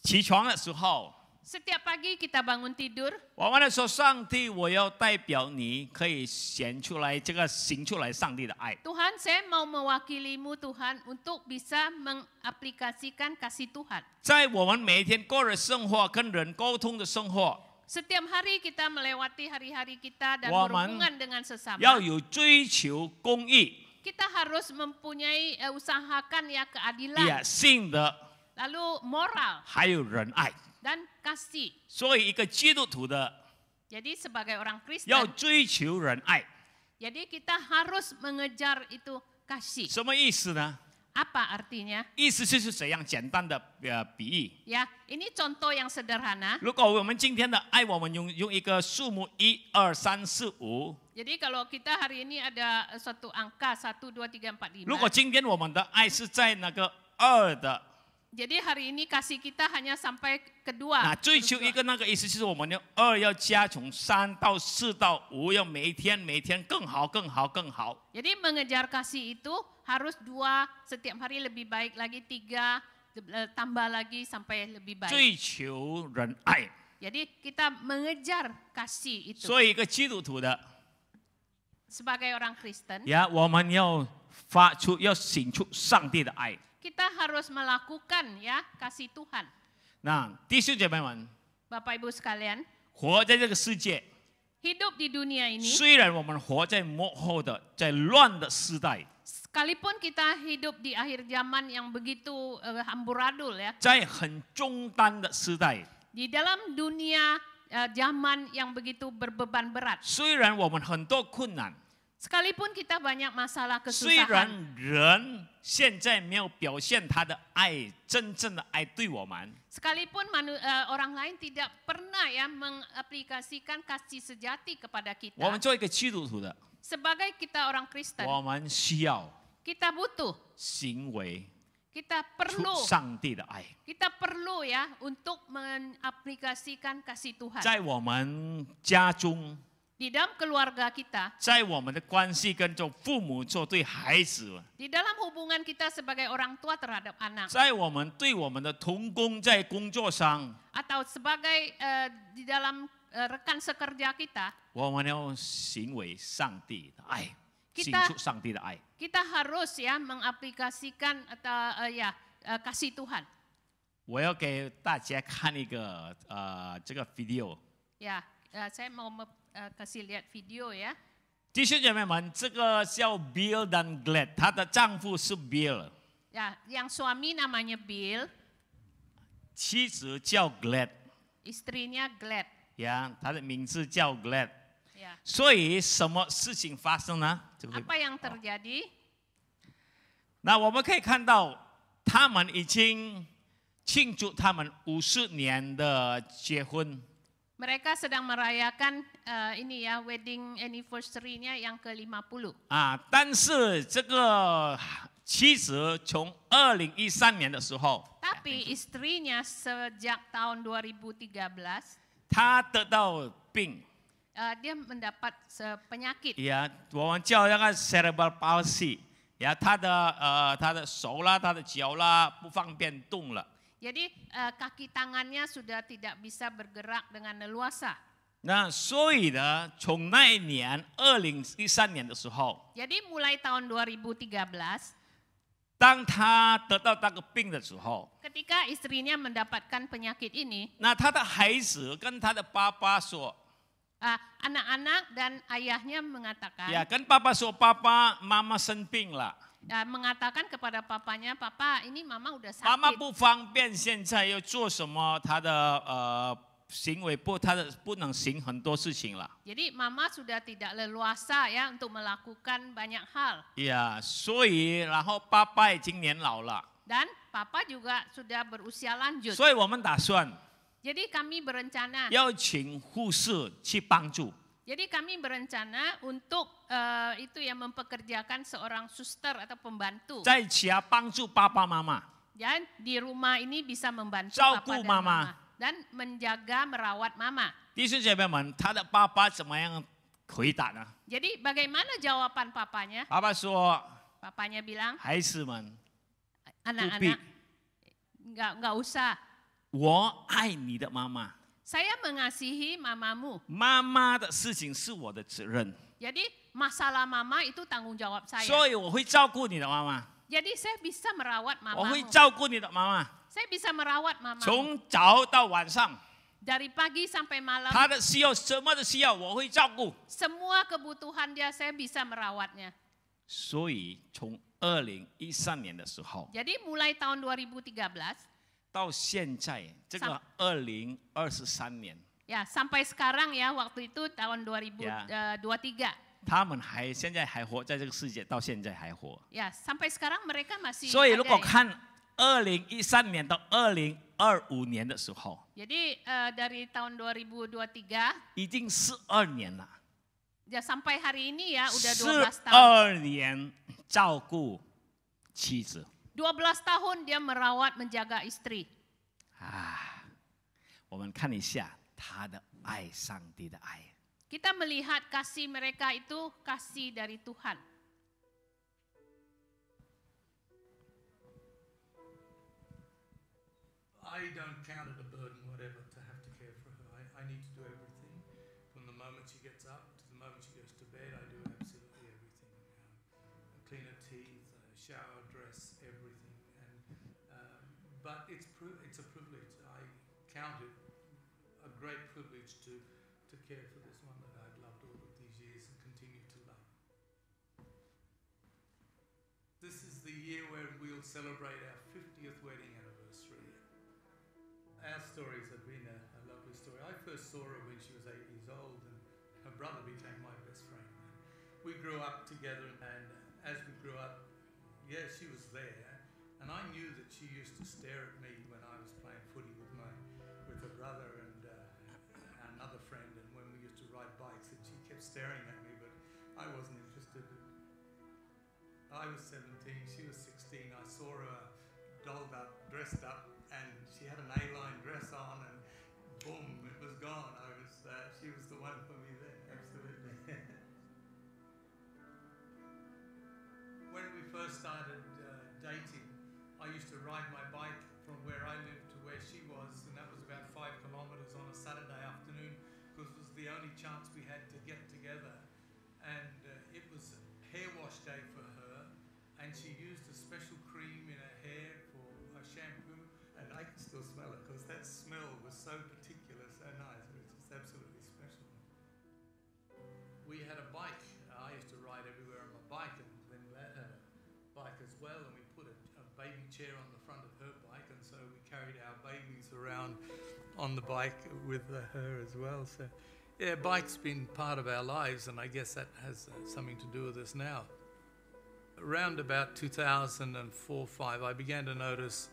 起床的时候， Setiap pagi kita bangun tidur, 我们说上帝，我要代表你，可以显出来这个行出来上帝的爱。 Tuhan saya mau mewakilimu Tuhan untuk bisa mengaplikasikan kasih Tuhan. 在我们每一天过的生活，跟人沟通的生活， Setiap hari kita melewati hari-hari kita dan 我们 berhubungan dengan sesama. 要有追求公义， Kita harus mempunyai usahakan ya 也 keadilan, 信的， lalu moral 还有仁爱。 dan kasih. 所以一个基督徒的 Jadi sebagai orang 要 Kristen, 追求仁爱， jadi kita harus mengejar itu kasih. 什么意思呢？ Apa artinya? 意思就是怎样简单的比喻。 Ya, ini contoh yang sederhana. 如果我们今天的爱，我们用一个数目1、2、3、4、5。 Jadi kalau kita hari ini ada suatu angka 1, 2, 3, 4, 如果 5. 今天我们的爱是在那个2的， Jadi hari ini kasih kita hanya sampai 那 kedua. 追求一个那个意思就是我们要2要加，从3到4到5，要每一天更好更好更好。 Jadi mengejar kasih itu harus 2, setiap hari lebih baik lagi, 3, tambah lagi sampai lebih baik. 追求仁爱， Jadi kita mengejar kasih itu. 所以一个基督徒的 Sebagai orang Kristen, 呀，我们要发出要显出上帝的爱。 kita harus melakukan ya kasih Tuhan. 那弟兄姐妹们， Bapak Ibu sekalian, 活在这个世界， hidup di dunia ini, 虽然我们活在末后的在乱的时代， sekalipun kita hidup di akhir zaman yang begitu amburadul ya, 在很中单的时代， di dalam dunia zaman yang begitu berbeban berat. 虽然我们很多困难， Sekalipun kita banyak masalah 虽然 kesusahan, 人现在没有表现他的爱，真正的爱对我们， sekalipun orang lain tidak pernah ya mengaplikasikan kasih sejati kepada 我们 kita. 做一个基督徒的， Sebagai kita orang Kristen, 我们需要 kita butuh, 行为 kita 出 perlu, 上帝的爱， kita perlu ya untuk mengaplikasikan kasih Tuhan. 在我们家中， Di dalam keluarga kita, 在我们的关系跟做父母做对孩子， di dalam hubungan kita sebagai orang tua terhadap anak, 在我们对我们的同工在工作上， atau sebagai di dalam rekan sekerja kita, 我们要行为上帝的爱， Kita 行出上帝的爱。 kita harus ya mengaplikasikan atau kasih Tuhan. 我要给大家看一个这个 video。 Ya, saya mau kasih lihat video ya. 弟兄姐妹们，这个叫 Bill dan Glad， 她的丈夫是 Bill， Ya, yang suami namanya Bill, 妻子叫 Glad， istrinya Glad. 呀，她的名字叫 Glad。 Ya. 所以什么事情发生呢？这个 Apa yang terjadi? 那我们可以看到，他们已经庆祝他们50年的结婚。 Mereka sedang merayakan ini ya wedding anniversary-nya yang ke-50. 啊，但是这个妻子从2013年的时候， Tapi istrinya sejak tahun 2013, 她得到病， dia mendapat penyakit. 呀，我们叫那个 cerebral palsy， 呀，她的手啦，她的脚啦不方便动了。Jadi kaki tangannya sudah tidak bisa bergerak dengan leluasa. 那所以呢，从那一年2013年的时候， Jadi mulai tahun 2013, 当他得到那个病的时候， ketika istrinya mendapatkan penyakit ini, 那他的孩子跟他的爸爸说， anak-anak dan ayahnya mengatakan, 呀，跟爸爸说，爸爸妈妈生病了， mengatakan kepada papanya, Papa ini mama udah 妈妈 sakit. 不方便，现在要做什么，他的行为他的不能行很多事情了。 Jadi mama sudah tidak leluasa ya untuk melakukan banyak hal. 呀，所以然后爸爸已经年老了， Dan papa juga sudah berusia lanjut. 所以我们打算 Jadi kami berencana. 要请护士去帮助。 Jadi kami berencana untuk itu yang mempekerjakan seorang suster atau pembantu. 在家帮助爸爸妈妈， Dan di rumah ini bisa membantu 照 papa 顾 dan 妈妈。 mama dan menjaga merawat mama. 弟兄姐妹们，他的爸爸怎么样回答呢？ Jadi bagaimana jawaban papanya? 爸爸说 Papanya bilang,：“ 孩子们， anak-anak, nggak usah. 我爱你的妈妈， Saya mengasihi mamamu. 妈妈的事情是我的责任， Jadi masalah mama itu tanggung jawab saya. 所以我会照顾你的妈妈， Jadi saya bisa merawat 我会 mamamu. 照顾你的妈妈， Saya bisa merawat mamamu. 从早到晚上， Dari pagi sampai malam, 她的需要什么的需要我会照顾。 semua kebutuhan dia saya bisa merawatnya. 所以从2013年的时候 Jadi mulai tahun 2013, 到现在这个2023年， ya sampai sekarang ya waktu itu tahun 2023. 他们现在还活在这个世界，到现在还活。 Ya sampai sekarang mereka masih 所以如 ada 果 ya. 看2013年到2025年的时候， Jadi dari tahun 2023 已经12年了。 ya sampai hari ini ya udah 12 tahun. 12年照顾妻子 12 tahun dia merawat menjaga istri. 啊，我们看一下他的爱，上帝的爱。 Kita melihat kasih mereka itu kasih dari Tuhan. I don't count it a burden, whatever, to have to care for her. I need to do everything. From the moment she gets up to the moment she goes to bed, I do absolutely everything. Clean her teeth, shower, dress, everything. But it's a privilege. I count it a great privilege to care for this one that I've loved all of these years and continue to love. This is the year where we'll celebrate our 50th wedding anniversary. Our stories have been a lovely story. I first saw her when she was 8 years old, and her brother became my best friend. We grew up together, and as we grew up, yeah, she was there, and I knew that she used to stare at me when I was playing footy with her brother and another friend, and when we used to ride bikes, and she kept staring at me, but I wasn't interested. I was 17, she was 16. I saw her dolled up, dressed up, and she had an A-line dress on, and boom, it was gone. She was the one for me then, absolutely. When we first started dating, I used to ride my bike from where I lived to where she was, and that was about 5 kilometres on a Saturday afternoon, because it was the only chance we had to get together. And it was hair wash day for her, and she used a special cream in her hair for a shampoo, and I can still smell it because that smell was so particular, so nice. It was just absolutely special. We had a bike. I used to ride everywhere on my bike, and then Glad had a bike as well, and we put a baby chair on the front of her bike, and so we carried our babies around on the bike with her as well. So yeah, bike's been part of our lives, and I guess that has something to do with us now. Around about 2004-05, I began to notice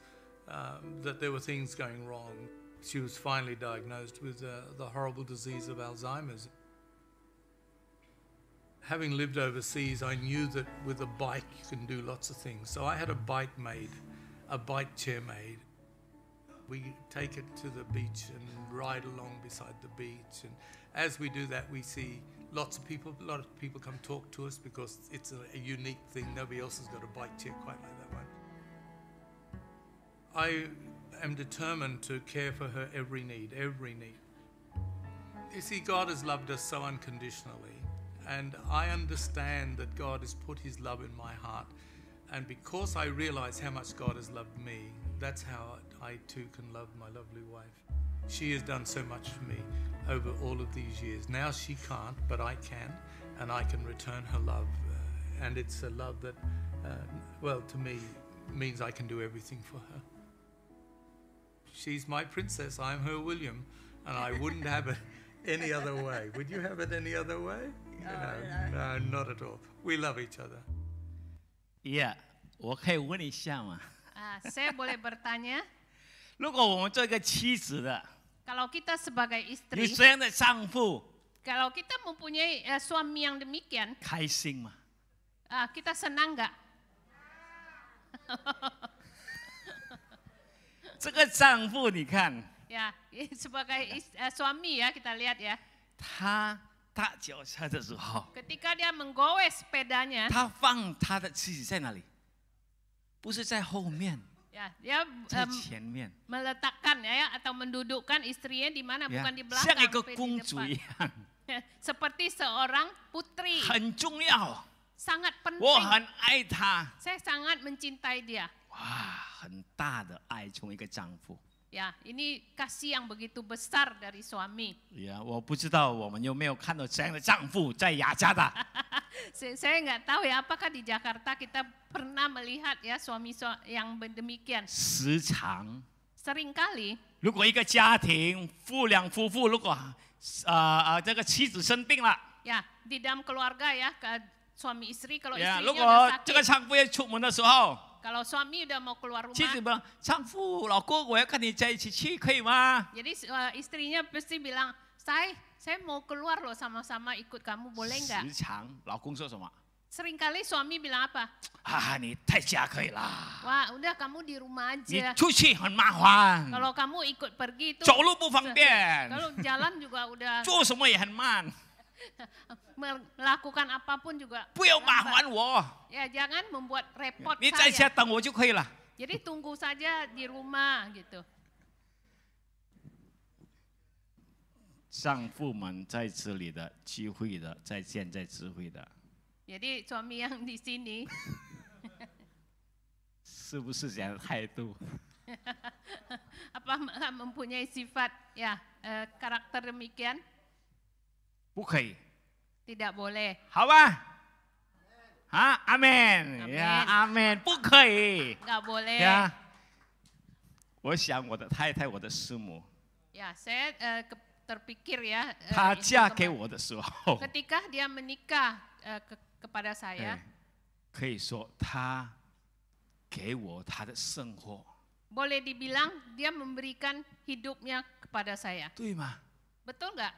that there were things going wrong. She was finally diagnosed with the horrible disease of Alzheimer's. Having lived overseas, I knew that with a bike you can do lots of things. So I had a bike made, a bike chair made. We take it to the beach and ride along beside the beach. And as we do that, we see a lot of people come talk to us because it's a unique thing. Nobody else has got a bike chair quite like that one. I am determined to care for her every need, every need. You see, God has loved us so unconditionally, and I understand that God has put his love in my heart. And because I realize how much God has loved me, that's how I too can love my lovely wife. She has done so much for me over all of these years. Now she can't, but I can, and I can return her love. And it's a love that, well, to me, means I can do everything for her. She's my princess, I'm her William, and I wouldn't have it any other way. Would you have it any other way? No, not at all. We love each other. Yeah，我可以问一下吗？ Saya boleh bertanya, 如果我们做一个妻子的， kalau kita sebagai 有 istri, 这样的丈夫， kalau kita mempunyai suami yang demikian, 开心吗？ kita senang nggak? 这个丈夫，你看， Ya, sebagai suami ya kita lihat ya. 他踏脚车的时候， Ketika dia menggowes sepedanya, 他放他的妻子在哪里？不是在后面， ya dia 在前面， meletakkan ya atau mendudukkan istrinya di mana 呀 bukan di 像 belakang 一个 tapi 公 di 主 depan. 一样， Seperti seorang putri, 很重要。 sangat 我 penting. 很爱他， Saya sangat mencintai dia. 哇，很大的爱从一个丈夫。 Ya, ini kasih yang begitu besar dari suami. 呀，我不知道我们有没有看到这样的丈夫在雅加达。 Saya nggak tahu ya apakah di Jakarta kita pernah melihat ya suami yang demikian. 时常， Seringkali 如果一个家庭两夫妇，如果这个妻子生病了， ya di dalam keluarga ya suami istri kalau 呀，如 istrinya 果 udah 这个 sakit, 丈夫要出门的时候， kalau suami udah mau keluar 妻子 rumah, 们，丈夫、老公，我要跟你在一起去，可以吗？ jadi istrinya pasti bilang, saya mau keluar loh sama-sama ikut kamu, boleh nggak? 时常，老公说什么？ Seringkali suami bilang apa? 啊，你在家可以啦， Wah, udah kamu di rumah 你 aja. 出去很麻烦， Kalau kamu ikut pergi itu 走路不方便， kalau jalan juga udah 做什么也很慢， melakukan apapun juga 不要麻 lambat. 烦我， Ya jangan membuat repot 你在家 saya. 等我就可以了。 Jadi tunggu saja di rumah gitu. 丈夫们在这里的聚会的，在现在聚会的， Jadi suami yang di sini 是不是这样的态度？ apa mempunyai sifat ya karakter demikian? 不可以， Tidak boleh. 好吧？啊，阿门 Amen 呀，阿门，不可以 Nggak boleh. 呀。我想我的太太，我的师母， Ya, saya terpikir ya 她 itu 嫁给我的时候， ketika dia menikah kepada saya, 哎可以说她给我她的生活， boleh dibilang dia memberikan hidupnya kepada saya. 对吗？ Betul nggak?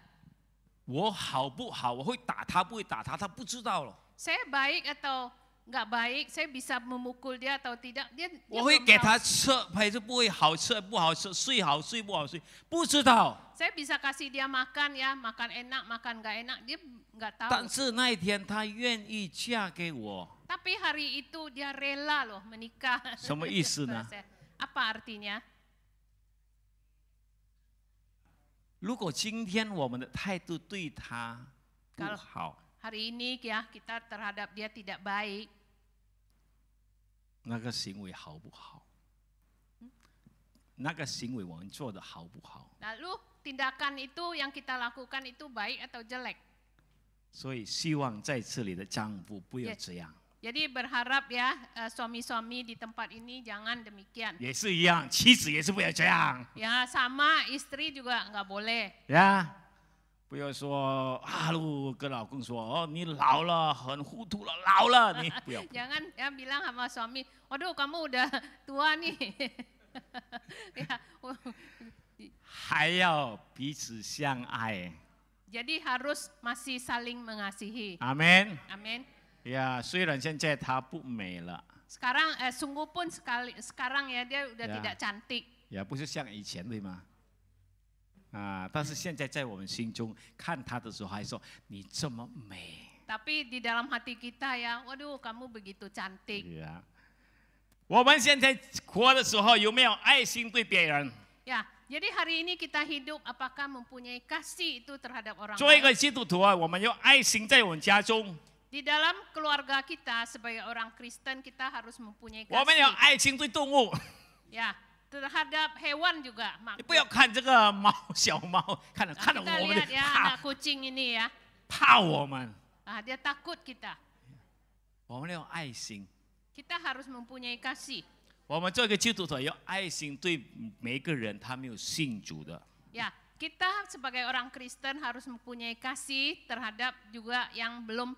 我好不好？我会打她，不会打她，她不知道了。 Saya baik atau nggak baik, saya bisa memukul dia atau tidak, dia 我会 belum 给 tahu. 她吃，还是不会好吃不好吃，睡好睡不好睡，不知道。 Saya bisa kasih dia makan ya, makan enak, makan nggak enak, dia nggak tahu. 但是那一天她愿意嫁给我， Tapi hari itu dia rela loh menikah. 什么意思呢？ Apa artinya? 如果今天我们的态度对她不好， Hari ini ya kita terhadap dia tidak baik, 那个行为好不好？那个行为我们做的好不好？ lalu tindakan itu yang kita lakukan itu baik atau jelek? 所以希望在这里的丈夫不要这样， Jadi berharap ya suami-suami di tempat ini jangan demikian. 也是一样，妻子也是不要这样 Ya sama istri juga nggak boleh. 呀。不要说啊，跟老公说哦，你老了，很糊涂了，老了，你不要。 Jangan ya bilang sama suami, waduh kamu udah tua nih. Ya, 还要彼此相爱， jadi harus masih saling mengasihi. 阿门。 Amin. 呀，虽然现在她不美了， Sekarang sungguh pun sekarang ya dia udah Ya. tidak cantik. 也不是像以前对吗？啊，但是现在在我们心中看她的时候，还说你这么美。 Tapi di dalam hati kita ya, waduh kamu begitu cantik. 呀，我们现在活的时候有没有爱心对别人？ Ya, jadi hari ini kita hidup apakah mempunyai kasih itu terhadap orang 作为一 lain? 个基督徒啊，我们有爱心在我们家中， Di dalam keluarga kita sebagai orang Kristen kita harus mempunyai 我们有 kasih. 爱心对动物。 Ya, terhadap hewan juga. 你不要看这个猫小猫，看了 Nah, 看了 kita 我们 lihat 就 ya 怕 anak kucing ini ya. 怕我们。 Dia takut kita. 我们有爱心， Kita harus mempunyai kasih. 我们做一个基督徒有爱心对每一个人，他没有信主的。 Ya, kita sebagai orang Kristen harus mempunyai kasih terhadap juga yang belum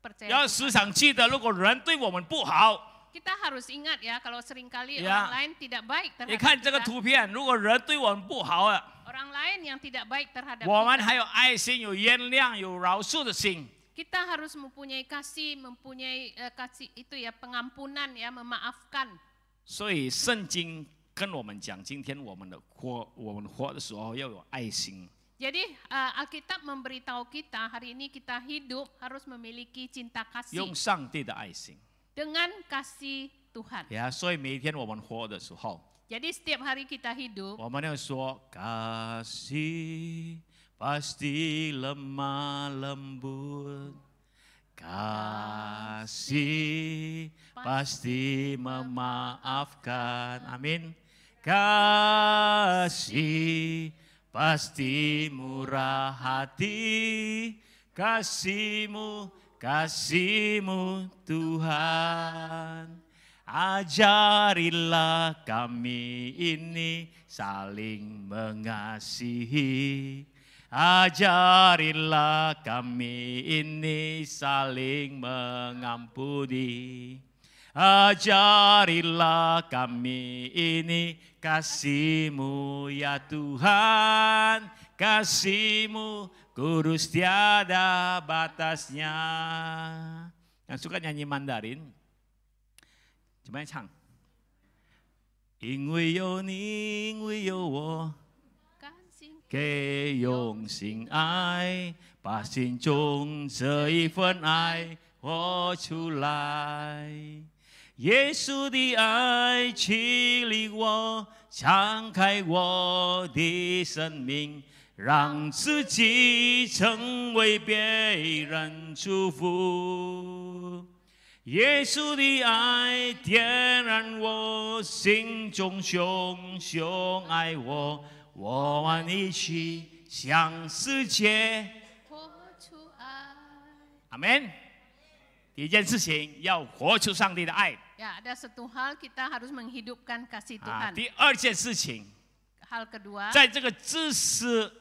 percaya. 要 Tuhan. 时常记得，如果人对我们不好， Kita harus ingat ya kalau seringkali Ya. orang lain tidak baik 你 terhadap 看这个 kita. 图片，如果人对我们不好啊， Orang lain yang tidak baik terhadap 我们 kita. 还有爱心、有原谅、有饶恕的心。 Kita harus mempunyai kasih, mempunyai kasih itu ya pengampunan ya, memaafkan. 所以圣经跟我们讲，今天我们活的时候要有爱心。 Jadi Alkitab memberitahu kita hari ini kita hidup harus memiliki cinta kasih 用上帝的爱心 dengan kasih Tuhan. 呀，所以每一天我们活的时候， Jadi setiap hari kita hidup 我们要说kasih pasti lemah lembut, kasih pasti memaafkan. Amin. Kasih pasti murah hati, kasih-Mu Tuhan. Ajarilah kami ini saling mengasihi. Ajarilah kami ini saling mengampuni. Ajarilah kami ini kasih-Mu ya Tuhan. Kasih-Mu kudus tiada batasnya. Yang suka nyanyi Mandarin, 怎么样唱？因为有你，因为有我， kasih 给用心爱，把心中这一份爱活出来。耶稣的爱激励我，敞开我的生命，让自己成为别人祝福。 耶稣的爱点燃我心中熊熊爱我，我们一起向世界。 活出爱. 阿门。第一件事情要活出上帝的爱 Ya, ada satu hal kita harus menghidupkan kasih 啊。 Tuhan. 第二件事情， Hal kedua, 在这个自私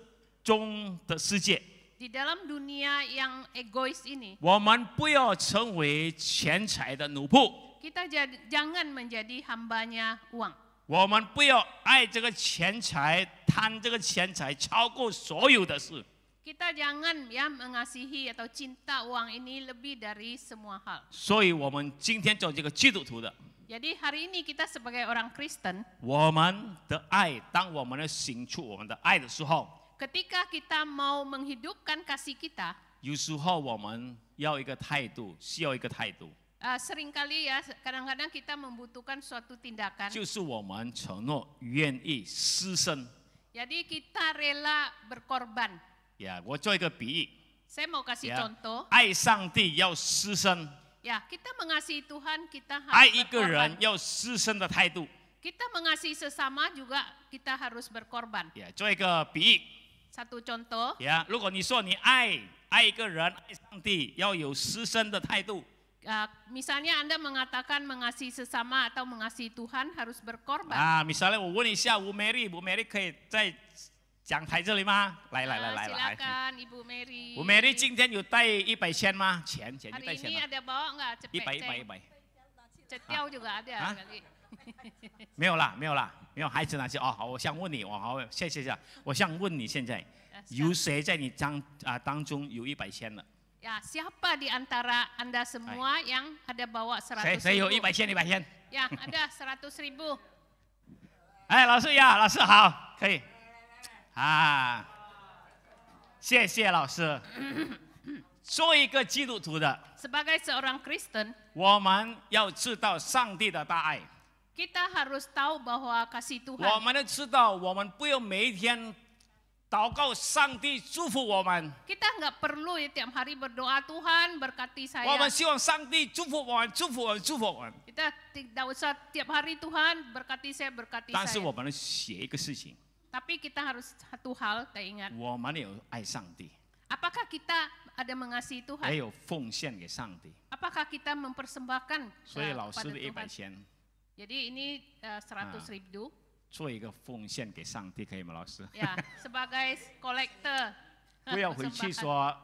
中的世界， di dalam dunia yang egois ini, 我们不要成为钱财的奴仆， kita jangan menjadi hambanya uang. 我们不要爱这个钱财，贪这个钱财超过所有的事。 Kita jangan ya mengasihi atau cinta uang ini lebih dari semua hal. 所以，我们今天做这个基督徒的， Jadi hari ini kita sebagai orang Kristen, 我们的爱，当我们要行出我们的爱的时候， ketika kita mau menghidupkan kasih kita, 有时候我们要一个态度，需要一个态度， seringkali ya kadang-kadang kita membutuhkan suatu tindakan. 就是我们承诺愿意牺牲。 Jadi kita rela berkorban. 呀，我做一个比喻， Saya mau kasih 呀 contoh. 爱上帝要牺牲， Ya, kita mengasihi Tuhan, kita 爱 harus 一个人 berkorban. 要牺牲的态度。 Kita mengasihi sesama juga kita harus berkorban. 呀，做一个比喻， Satu contoh, 呀，如果你说你爱一个人，爱上帝，要有牺牲的态度。 misalnya Anda mengatakan mengasihi sesama atau mengasihi Tuhan harus berkorban. 啊，misalnya 我问一下吴美丽，吴美丽可以在讲台这里吗？来来来来来。 Silakan Ibu Mary. 吴美丽今天有带100千吗？钱有 Hari 带钱 ini 吗？ ada bawa nggak cepet 100。 Cetiau juga ada Hah? kali. 没有啦，没有啦，没有孩子拿去哦。好，我想问你，我好，谢谢谢。我想问你现在有谁在你当中有100千了？ Ya, siapa di antara Anda semua yang ada bawa 100 谁有 ribu? 100千？100千？ Ya, ada 100 ribu. 哎，老师呀，老师好，可以。啊，谢谢老师。做一个基督徒的， Sebagai seorang Kristen, 我们要知道上帝的大爱， kita harus tahu bahwa kasih 我 Tuhan. 们要知道，我们不用每一天祷告上帝祝福我们， Kita nggak perlu ya tiap hari berdoa Tuhan berkati 我 saya. 们希望上帝祝福我们，祝福我们，祝福我们。 Kita tidak usah tiap hari Tuhan berkati saya, berkati 但是 saya. 我们要写一个事情， Tapi kita harus satu hal kita ingat. 我们有爱上帝， Apakah kita ada mengasihi 也 Tuhan? 有奉献给上帝。 Apakah kita mempersembahkan 所以老 kepada 师的100 Tuhan? 钱， Jadi ini 100.000 做一个奉献给上帝，可以吗，老师？ ya sebagai kolektor. 不要回去说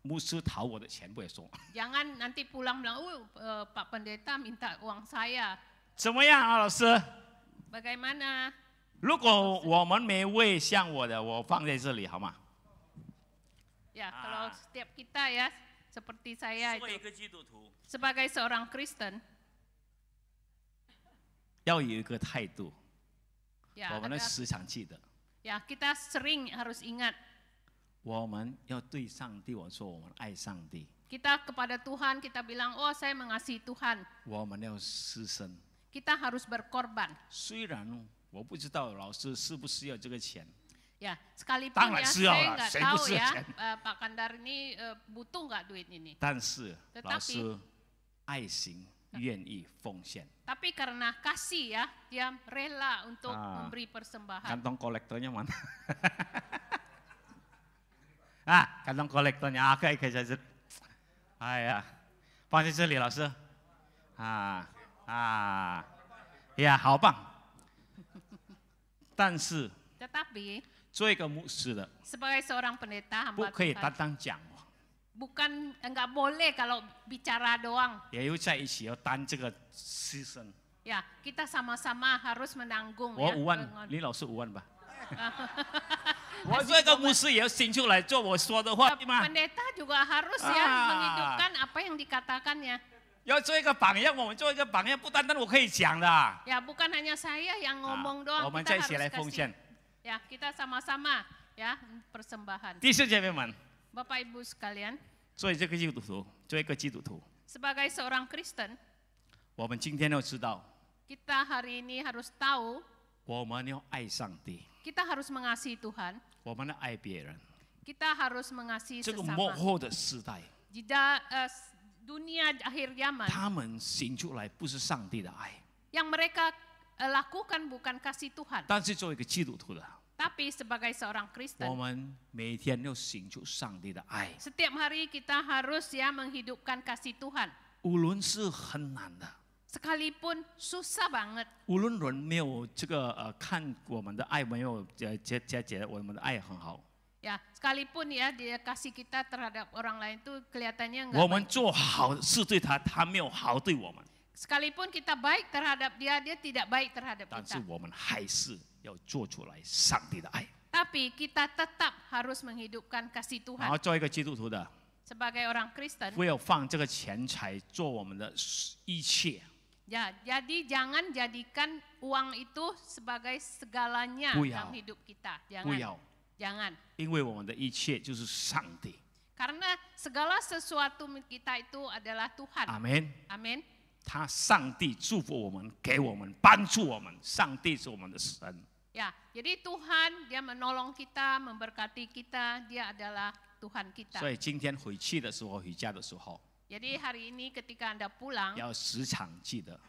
牧师讨我的钱，不要说。 Jangan nanti pulang bilang, Pak Pendeta minta uang saya. 怎么样啊，老师？ Bagaimana? 如果我们没为像我的，我放在这里好吗？ Ya, kalau setiap kita ya seperti saya 做 itu 一个基督徒， sebagai seorang Kristen, 要有一个态度， ya, 我们要 ada- 时常记得， ya kita sering harus ingat 我们要对上帝，我说我们爱上帝， kita kepada Tuhan kita bilang, oh saya mengasihi Tuhan. 我们要牺牲。 Kita harus berkorban. 虽然我不知道老师是不是要这个钱， Ya, sekalipun Tangan ya sial saya lah, nggak saya tahu mesti ya akan. Pak Kandar ini butuh nggak duit ini. 但是 Tetapi- 老师爱心愿意奉献。 Tapi karena kasih ya, dia rela untuk memberi persembahan. Kantong kolektornya mana? Ah, kantong kolektornya OK，可以在这。哎呀，放在这里，老师。呀，好棒。但是 Tetapi 做一个牧师的， sebagai seorang pendeta 不 hamba 可以单 Tuhan, 单讲， bukan nggak boleh kalau bicara doang. 也要在一起要担这个牺牲。 Ya, kita sama-sama harus menanggung 我 ya. 5万， dengan- 李老师5万吧。我做一个牧师也要行出来做我说的话，对吗？ Pendeta juga harus ya menghidupkan apa yang dikatakannya. 要做一个榜样，我们做一个榜样，不单单我可以讲的。 Ya, bukan hanya saya yang ngomong doang, 我们 kita 在一起来 harus 奉献 kasih.。Ya, kita sama-sama ya persembahan. 弟兄姐妹们， Bapak Ibu sekalian, 做这个基督徒，做一个基督徒， sebagai seorang Kristen, 我们今天要知道， kita hari ini harus tahu 我们要爱上帝， kita harus mengasihi Tuhan, 我们要爱别人。 kita harus mengasihi 这个幕 sesama. 后的时代， Jika dunia akhir zaman 他们行出来不是上帝的爱， yang mereka lakukan bukan kasih Tuhan, 但是作为一个基督徒的， tapi sebagai seorang 我 Kristen, 们每天要行出上帝的爱， setiap hari kita harus ya menghidupkan kasih Tuhan. 无论是很难的， Sekalipun susah banget, 无论人没有这个看我们的爱没有觉我们的爱很好， ya sekalipun ya dia kasih kita terhadap orang lain itu kelihatannya 我 enggak 们 baik. 做好事对他，他没有好对我们， Sekalipun kita baik terhadap dia, dia tidak baik terhadap 但是 kita. 我们还是要做出来上帝的爱。 Tapi kita tetap harus menghidupkan kasih 然后 Tuhan. 做一个基督徒的， Sebagai orang Kristen, 不要放这个钱财做我们的一切， ya, jadi jangan jadikan uang itu sebagai segalanya Buyau. dalam hidup kita. 不 Jangan, 要， jangan. 因为我们的一切就是上帝。 Karena segala sesuatu kita itu adalah Tuhan. 阿门。 Amin. 他上帝祝福我们，给我们帮助我们，上帝是我们的神。 Ya, jadi Tuhan dia menolong kita, memberkati kita, dia adalah Tuhan kita. 所以今天回去的时候，回家的时候， Jadi hari ini ketika Anda pulang 要时常记得，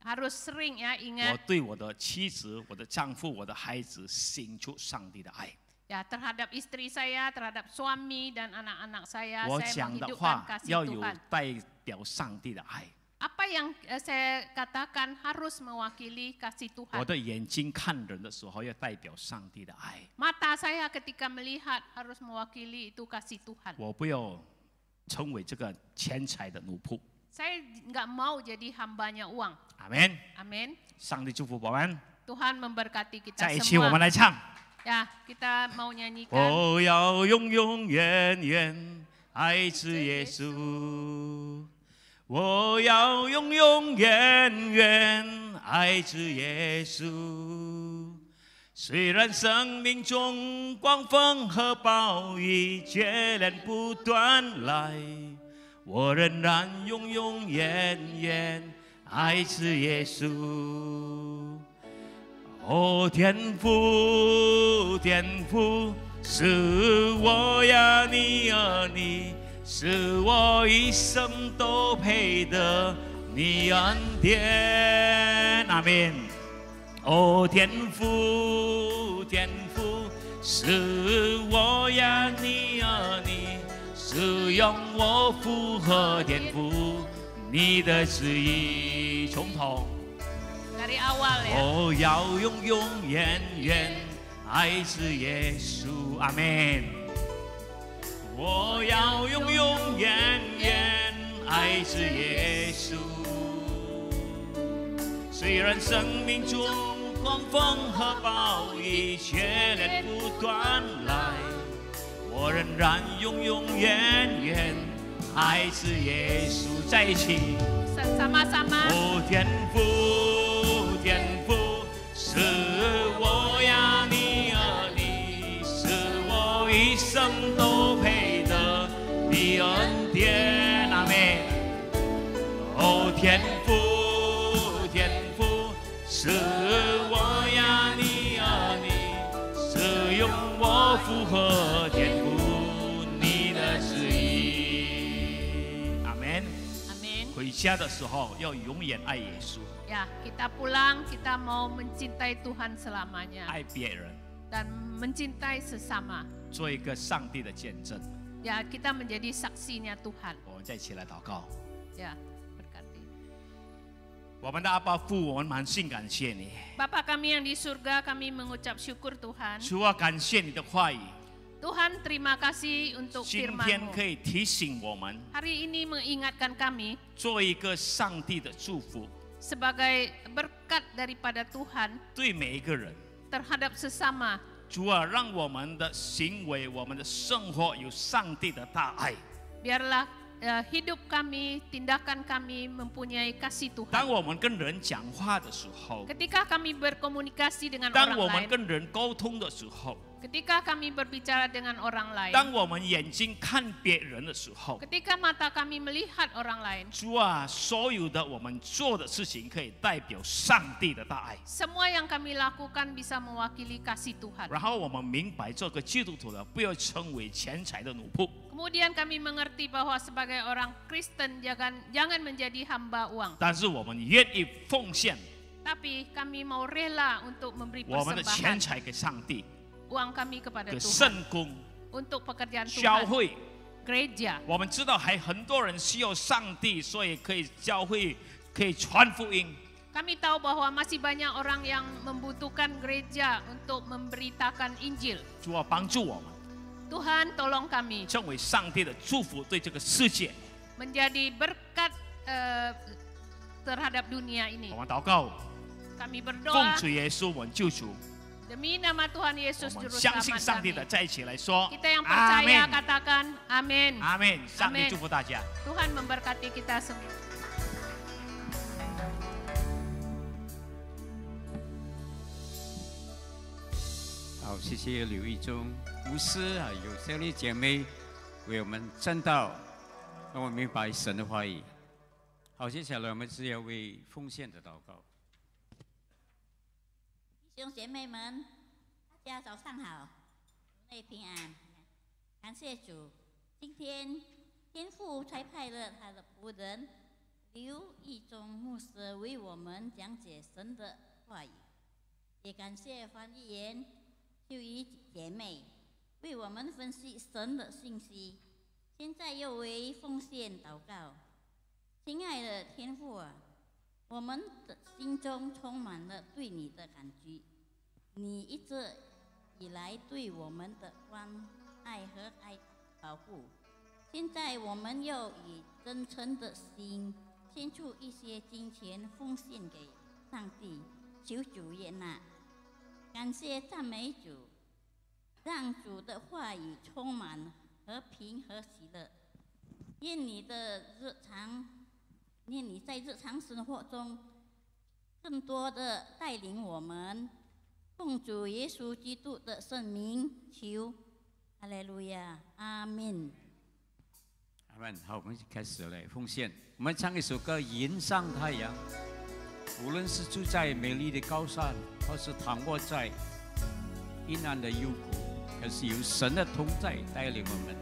harus sering ya 我 ingat 对我的妻子、我的丈夫、我的孩子行出上帝的爱。 ya terhadap istri saya, terhadap suami dan anak-anak saya 我 saya 讲的 menghidupkan 话 kasih 要有 Tuhan. 代表上帝的爱。 Apa yang saya katakan harus mewakili kasih 我 Tuhan. 的眼睛看人的时候，要代表上帝的爱。 Mata saya ketika melihat harus mewakili itu kasih Tuhan. 我不要成为这个钱财的奴仆。 Saya nggak mau jadi hambanya uang. 阿门。 Amin. 上帝祝福我们， Tuhan memberkati kita 在一起我们 semua. 来唱。 Ya, kita mau nyanyikan. 我要永永远远爱着耶稣，我要永永远远爱着耶稣，虽然生命中狂风和暴雨接连不断来，我仍然永永远远爱着耶稣。哦，天父，天父，是我呀，你啊，你是我一生都配得你恩典。阿们。哦，天父，天父，是我呀，你啊，你是用我符合天父你的旨意。从头。Dari awal ya. 哦，要永永远远爱着耶稣。阿门。我要永永远远爱着耶稣。虽然生命中狂风和暴雨接连不断来，我仍然永永远远爱着耶稣。在一起。Sama-sama. 哦，天父，天父，是我呀，你啊，你是我一生都配得的恩典。阿们。哦，天父，天父，是我呀，你啊，你是用我符合天父你的旨意。阿们。回家的时候要永远爱耶稣。Ya, kita pulang, kita mau mencintai Tuhan selamanya 爱别人， dan mencintai sesama. 做一个上帝的见证。 Ya, kita menjadi saksinya Tuhan. 我们再一起来祷告。 Ya, berkati. 我们的阿爸父，我们满心感谢你。 Bapa kami yang di surga, kami mengucap syukur Tuhan. 主啊，感谢你的话语， Tuhan, terima kasih untuk 今天 firman-Mu. 可以提醒我们， Hari ini mengingatkan kami 做一个上帝的祝福， sebagai berkat daripada Tuhan 对每一个人。 terhadap sesama. 主啊，让我们的行为、我们的生活有上帝的大爱。 Biarlah hidup kami, tindakan kami mempunyai kasih 当 Tuhan. 我们跟人讲话的时候， Ketika kami berkomunikasi dengan 当 orang 我们 lain, 跟人沟通的时候， ketika kami berbicara dengan orang lain, 当我们眼睛看别人的时候， ketika mata kami melihat orang lain, 主啊，所有的我们做的事情可以代表上帝的大爱。 semua yang kami lakukan bisa mewakili kasih Tuhan. 然后我们明白，做个基督徒的不要成为钱财的奴仆， Kemudian kami mengerti bahwa sebagai orang Kristen jangan menjadi hamba uang. 但是我们愿意奉献 Tapi kami mau rela untuk memberi 我们的钱 persembahan 财给上帝， uang kami kepada 给 Tuhan 圣公、 untuk pekerjaan 教 Tuhan, 会。 gereja. 我们知道还很多人需要上帝，所以可以教会可以传福音。 Kami tahu bahwa masih banyak orang yang membutuhkan gereja untuk memberitakan Injil. 主啊，帮助我们 Tuhan, tolong kami 成为上帝的祝福，对这个世界。 menjadi berkat terhadap dunia ini. 我们祷告， Kami 奉 berdoa 主耶稣我们救主， demi nama Tuhan 我 Yesus 们 Juru 相信 Selamat 上帝 kami. 的，在一起来说 Kita yang 阿 percaya 门， katakan amin. 阿门。上帝 Amin. 祝福大家。 Tuhan memberkati kita semua. 好，谢谢刘义忠牧师啊，有兄弟姐妹为我们正道，让我们明白神的话语。好，接下来我们是要为奉献的祷告。弟兄姐妹们，大家早上好，主内平安。感谢主，今天天父差派了他的仆人刘义忠牧师为我们讲解神的话语，也感谢翻译员秀仪姐妹为我们分析神的信息。现在又为奉献祷告，亲爱的天父啊，我们的心中充满了对你的感激。你一直以来对我们的关爱和保护，现在我们又以真诚的心献出一些金钱奉献给上帝，求主悦纳。感谢赞美主，让主的话语充满和平和喜乐。愿你在日常生活中更多的带领我们，奉主耶稣基督的圣名求，哈利路亚，阿门。阿门。好，我们开始来奉献。我们唱一首歌《迎上太阳》。无论是住在美丽的高山，或是躺卧在阴暗的幽谷，可是有神的同在带领我们。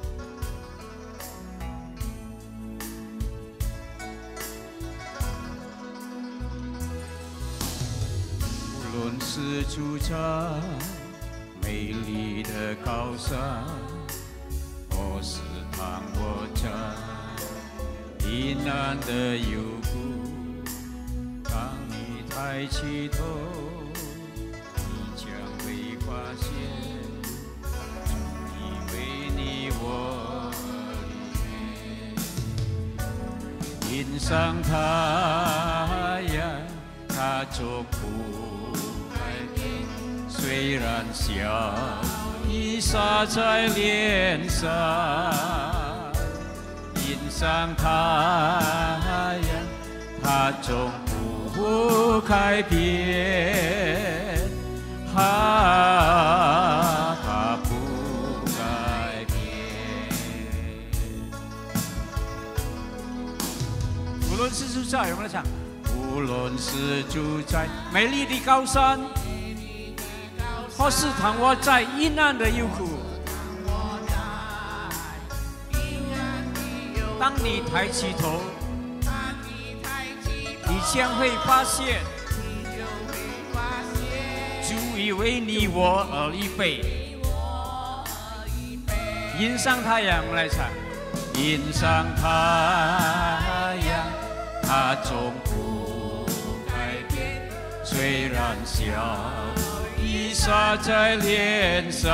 无论是住在美丽的高山，或是躺卧在阴暗的幽谷，当你抬起头，你将会发现，主已为你我里面。迎上太阳，它总不改变，虽然笑意洒在脸上。迎上太阳，它总不改变，它不改变。无论是住在，我们来唱，无论是住在美丽的高山，或是躺卧在阴暗的幽谷，当你抬起头，你将会发现，主已为你我而预备。迎上太阳，我们来唱。迎上太阳，它总不改变，虽然笑意洒在脸上。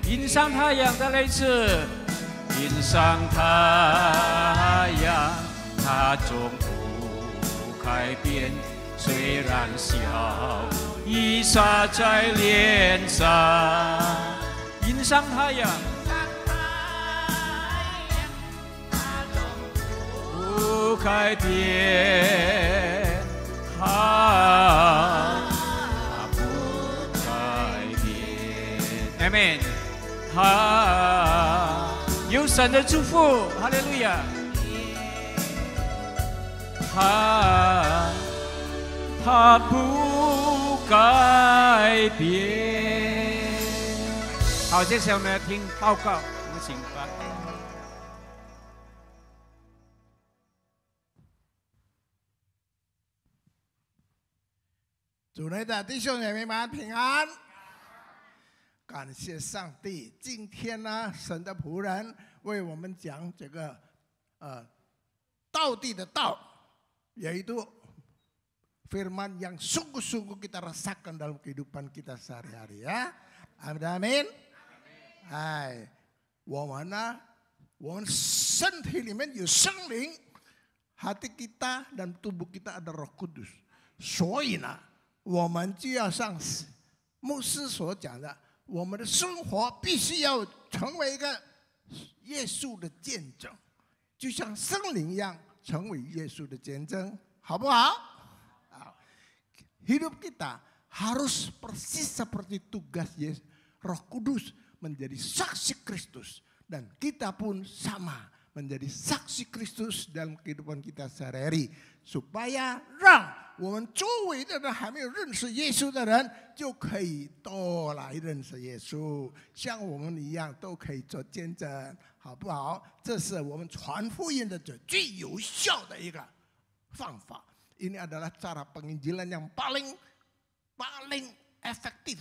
迎上太阳的那一次，迎上太阳，它总不改变，虽然笑意洒在脸上。迎上太阳，它总不改变，它不改变。阿门。有神的祝福，哈利路亚。它不改变。好，接下来我们要听报告，我们请吧。主内的弟兄姐妹们平安。感谢上帝，今天呢，神的仆人为我们讲这个道地的道，yaitu firman yang sungguh-sungguh kita rasakan dalam kehidupan kita sehari-hari ya. Amin. 哎，我们身体里面有圣灵， hati kita dan tubuh kita ada Roh Kudus， 所以呢，我们就要像牧师所讲的。 我们的生活必须要成为一个耶稣的见证，就像圣灵一样成为耶稣的见证，好不好？ Hidup kita harus persis seperti tugas Roh Kudus menjadi saksi Kristus, dan kita pun sama menjadi saksi Kristus dalam kehidupan kita sehari-hari, supaya 让我们周围的人还没有认识耶稣的人，就可以都来认识耶稣，像我们一样都可以做见证，好不好？这是我们传福音的最有效的一个方法。Ini adalah cara penginjilan yang paling efektif.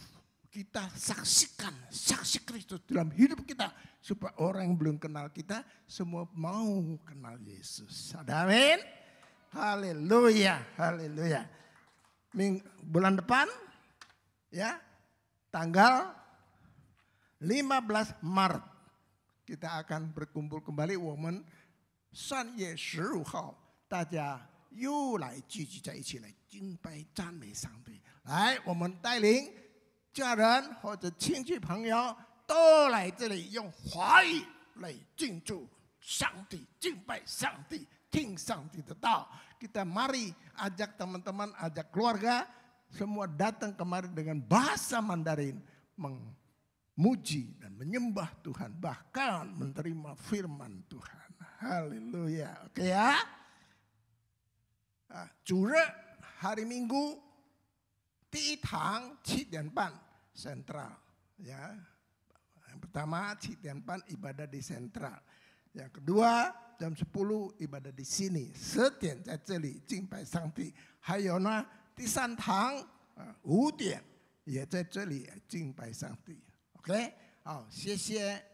Kita saksikan saksi Kristus dalam hidup kita, supaya orang yang belum kenal kita semua mau kenal Yesus. Amin. Haleluya, haleluya. Bulan depan, ya, tanggal 15 Maret kita akan berkumpul kembali. 我们3月15号，大家又来聚集在一起来敬拜赞美上帝。来，我们带领家人或者亲戚朋友都来这里用华语来敬祝上帝，敬拜上帝，听上帝的道。Kita mari ajak teman-teman, ajak keluarga, semua datang kemari dengan bahasa Mandarin, memuji dan menyembah Tuhan, bahkan menerima firman Tuhan. Haleluya. Oke ya. Chủ nhật hari Minggu 第一堂7点半 sentral ya. Yang pertama 7点半 ibadah di sentral. Yang kedua jam 10 ibadah di sini. 10点在这里敬拜上帝。还有呢，第三堂5点也在这里敬拜上帝。OK， 好，谢谢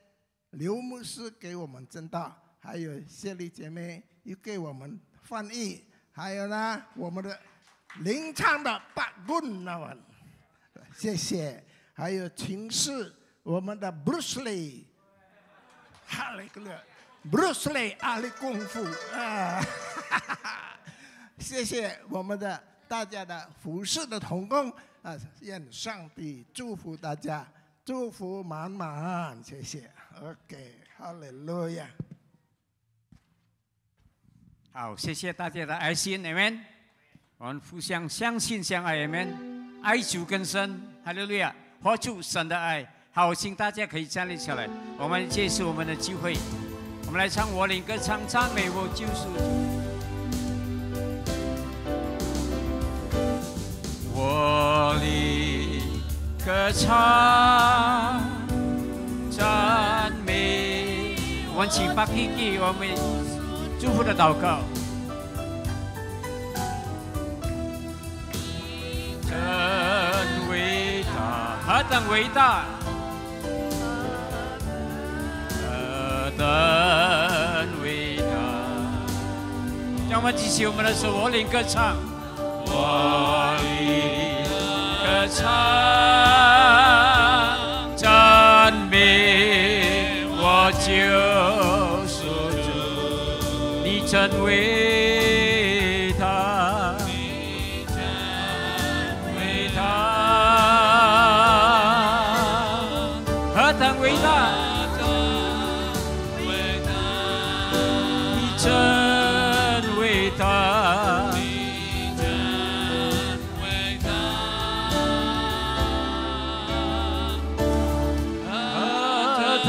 刘牧师给我们证道，还有谢丽姐妹又给我们翻译，还有呢我们的领唱的Pak Gunawan，谢谢，还有琴师我们的 Bruce Lee， 哈利路亚。Bruce Lee ahli 功夫啊，谢谢我们的大家的服侍的同工啊，愿上帝祝福大家，祝福满满，谢谢。OK， 哈利路亚。好，谢谢大家的爱心 ，Amen。我们互相相信相爱 ，Amen。爱主更深，哈利路亚，活出神的爱。好，请大家可以站立起来，我们结束我们的聚会。我们来唱我领歌唱赞美我救赎主，我领歌唱赞美。我们请把 Kiki 我们祝福的祷告。真伟大，何等伟大！真伟大！让我们举起我们的手，我领歌唱，我领歌唱，赞美我救赎主，你真伟大，你真伟大，何等伟大！真伟大，你真伟大，何等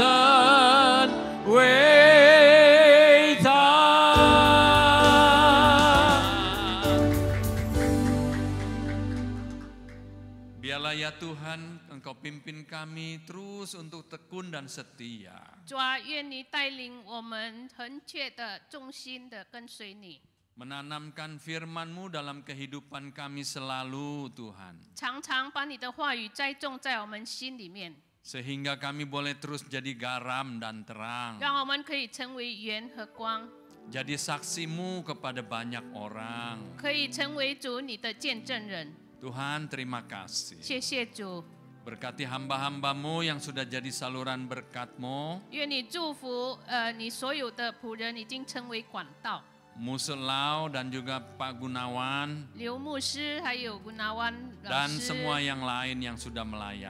伟大！ Biarlah ya Tuhan, Engkau pimpin kami terus untuk tekun dan setia. 主啊，愿你带领我们恒切的、忠心的跟随你。 Menanamkan firman-Mu dalam kehidupan kami selalu, Tuhan. 常常把你的话语栽种在我们心里面， Sehingga kami boleh terus jadi garam dan terang. 让我们可以成为盐和光， Jadi saksi-Mu kepada banyak orang. 可以成为主你的见证人。 Tuhan, terima kasih. 谢谢主， Berkati hamba-hamba-Mu yang sudah jadi saluran berkat-Mu. 愿你祝福你所有的仆人已经成为管道。 Muselau dan juga Pak Gunawan 刘牧师还有Gunawan老 dan 师， semua yang lain yang sudah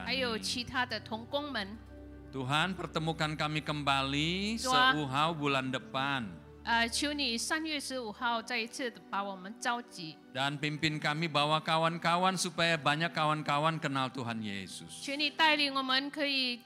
还有 melayani. 其他的同工们。 Tuhan, pertemukan kami kembali Doa. seuhau bulan depan. 求你3月15号再一次把我们召集， Dan pimpin kami bawa kawan-kawan supaya banyak kawan-kawan kenal Tuhan Yesus. 求你带领我们可以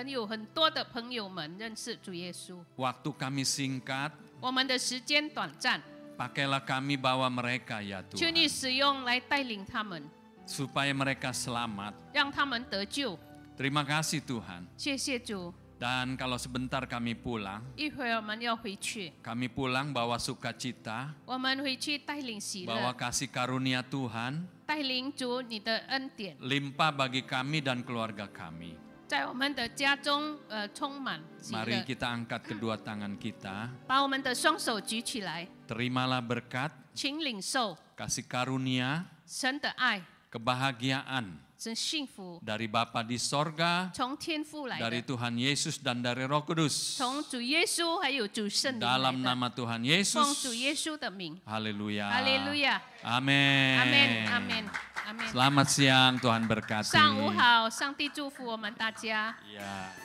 有很多的朋友们认识主耶稣。 Waktu kami singkat, 我们的时间短暂， pakailah kami bawa mereka ya 求你 Tuhan. 使用来带领他们， Supaya mereka selamat. 让他们得救。 Terima kasih Tuhan. 谢谢主。 Dan kalau sebentar kami pulang, 一会儿我们要回去， kami pulang bawa sukacita, 我们回去带领喜 bawa 乐， kasih karunia Tuhan, 带领主你的恩典， limpah bagi kami dan keluarga kami. 在我们的家中充满喜 Mari 乐。 kita angkat kedua tangan kita, 把我们的双手举起来， terimalah berkat, 请领受 kasih karunia, 神的爱， kebahagiaan 真幸福， dari Bapa di sorga, 从天父来 dari 的， Tuhan Yesus dan dari Roh Kudus. 从主耶稣还有主圣灵来 Dalam 的， nama Tuhan 奉 Yesus. 主耶稣的名， Haleluya. 哈利路亚， Amin. 阿门，阿门。阿门。 Selamat siang, Tuhan berkati. 上午好，上帝祝福我们大家。 Ya.